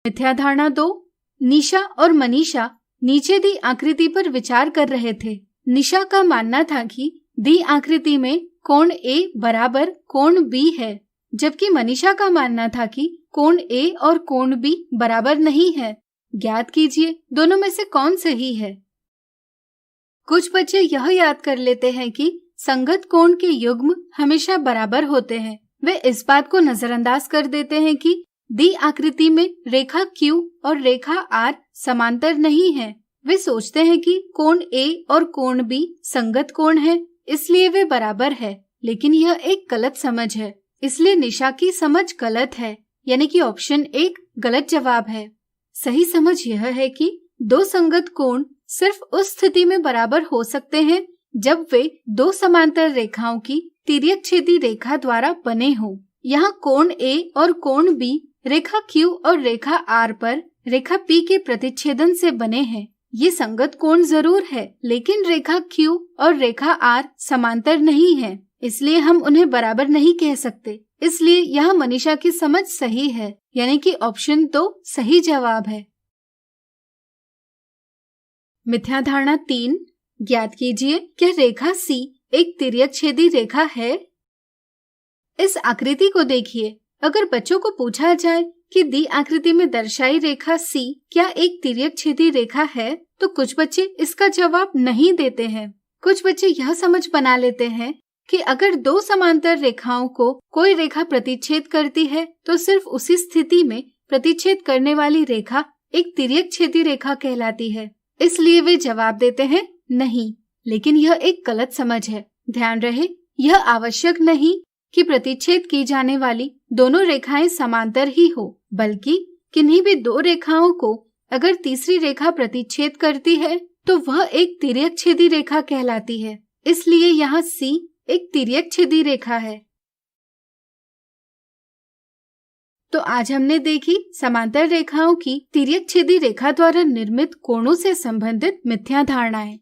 मिथ्या धारणा 2, निशा और मनीषा नीचे दी आकृति पर विचार कर रहे थे। निशा का मानना था कि दी आकृति में कोण A बराबर कोण B है, जबकि मनीषा का मानना था कि कोण A और कोण B बराबर नहीं है। ज्ञात कीजिए दोनों में से कौन सही है। कुछ बच्चे यह याद कर लेते हैं कि संगत कोण के युग्म हमेशा बराबर होते हैं। वे इस बात को नजरअंदाज कर देते हैं कि दी आकृति में रेखा Q और रेखा R समांतर नहीं है। वे सोचते हैं कि कोण A और कोण B संगत कोण है, इसलिए वे बराबर है, लेकिन यह एक गलत समझ है। इसलिए निशा की समझ गलत है, यानी कि ऑप्शन 1 गलत जवाब है। सही समझ यह है कि दो संगत कोण सिर्फ उस स्थिति में बराबर हो सकते हैं जब वे दो समांतर रेखाओं की तिर्यकछेदी रेखा द्वारा बने हों। यहाँ कोण A और कोण B रेखा Q और रेखा R पर रेखा P के प्रतिच्छेदन से बने हैं। ये संगत कोण जरूर है, लेकिन रेखा Q और रेखा R समांतर नहीं है, इसलिए हम उन्हें बराबर नहीं कह सकते। इसलिए यहाँ मनीषा की समझ सही है, यानी कि ऑप्शन 2 सही जवाब है। मिथ्या धारणा 3, ज्ञात कीजिए क्या रेखा C एक तिर्यकछेदी रेखा है। इस आकृति को देखिए। अगर बच्चों को पूछा जाए कि दी आकृति में दर्शाई रेखा C क्या एक तिर्यकछेदी रेखा है, तो कुछ बच्चे इसका जवाब नहीं देते हैं। कुछ बच्चे यह समझ बना लेते हैं कि अगर दो समांतर रेखाओं को कोई रेखा प्रतिच्छेद करती है तो सिर्फ उसी स्थिति में प्रतिच्छेद करने वाली रेखा एक तिर्यकछेदी रेखा कहलाती है, इसलिए वे जवाब देते हैं नहीं। लेकिन यह एक गलत समझ है। ध्यान रहे, यह आवश्यक नहीं कि प्रतिच्छेद की जाने वाली दोनों रेखाएं समांतर ही हो, बल्कि किन्हीं भी दो रेखाओं को अगर तीसरी रेखा प्रतिच्छेद करती है तो वह एक तिर्यकछेदी रेखा कहलाती है। इसलिए यहाँ C एक तिर्यकछेदी रेखा है। तो आज हमने देखी समांतर रेखाओं की तिर्यकछेदी रेखा द्वारा निर्मित कोणों से संबंधित मिथ्या धारणाएं।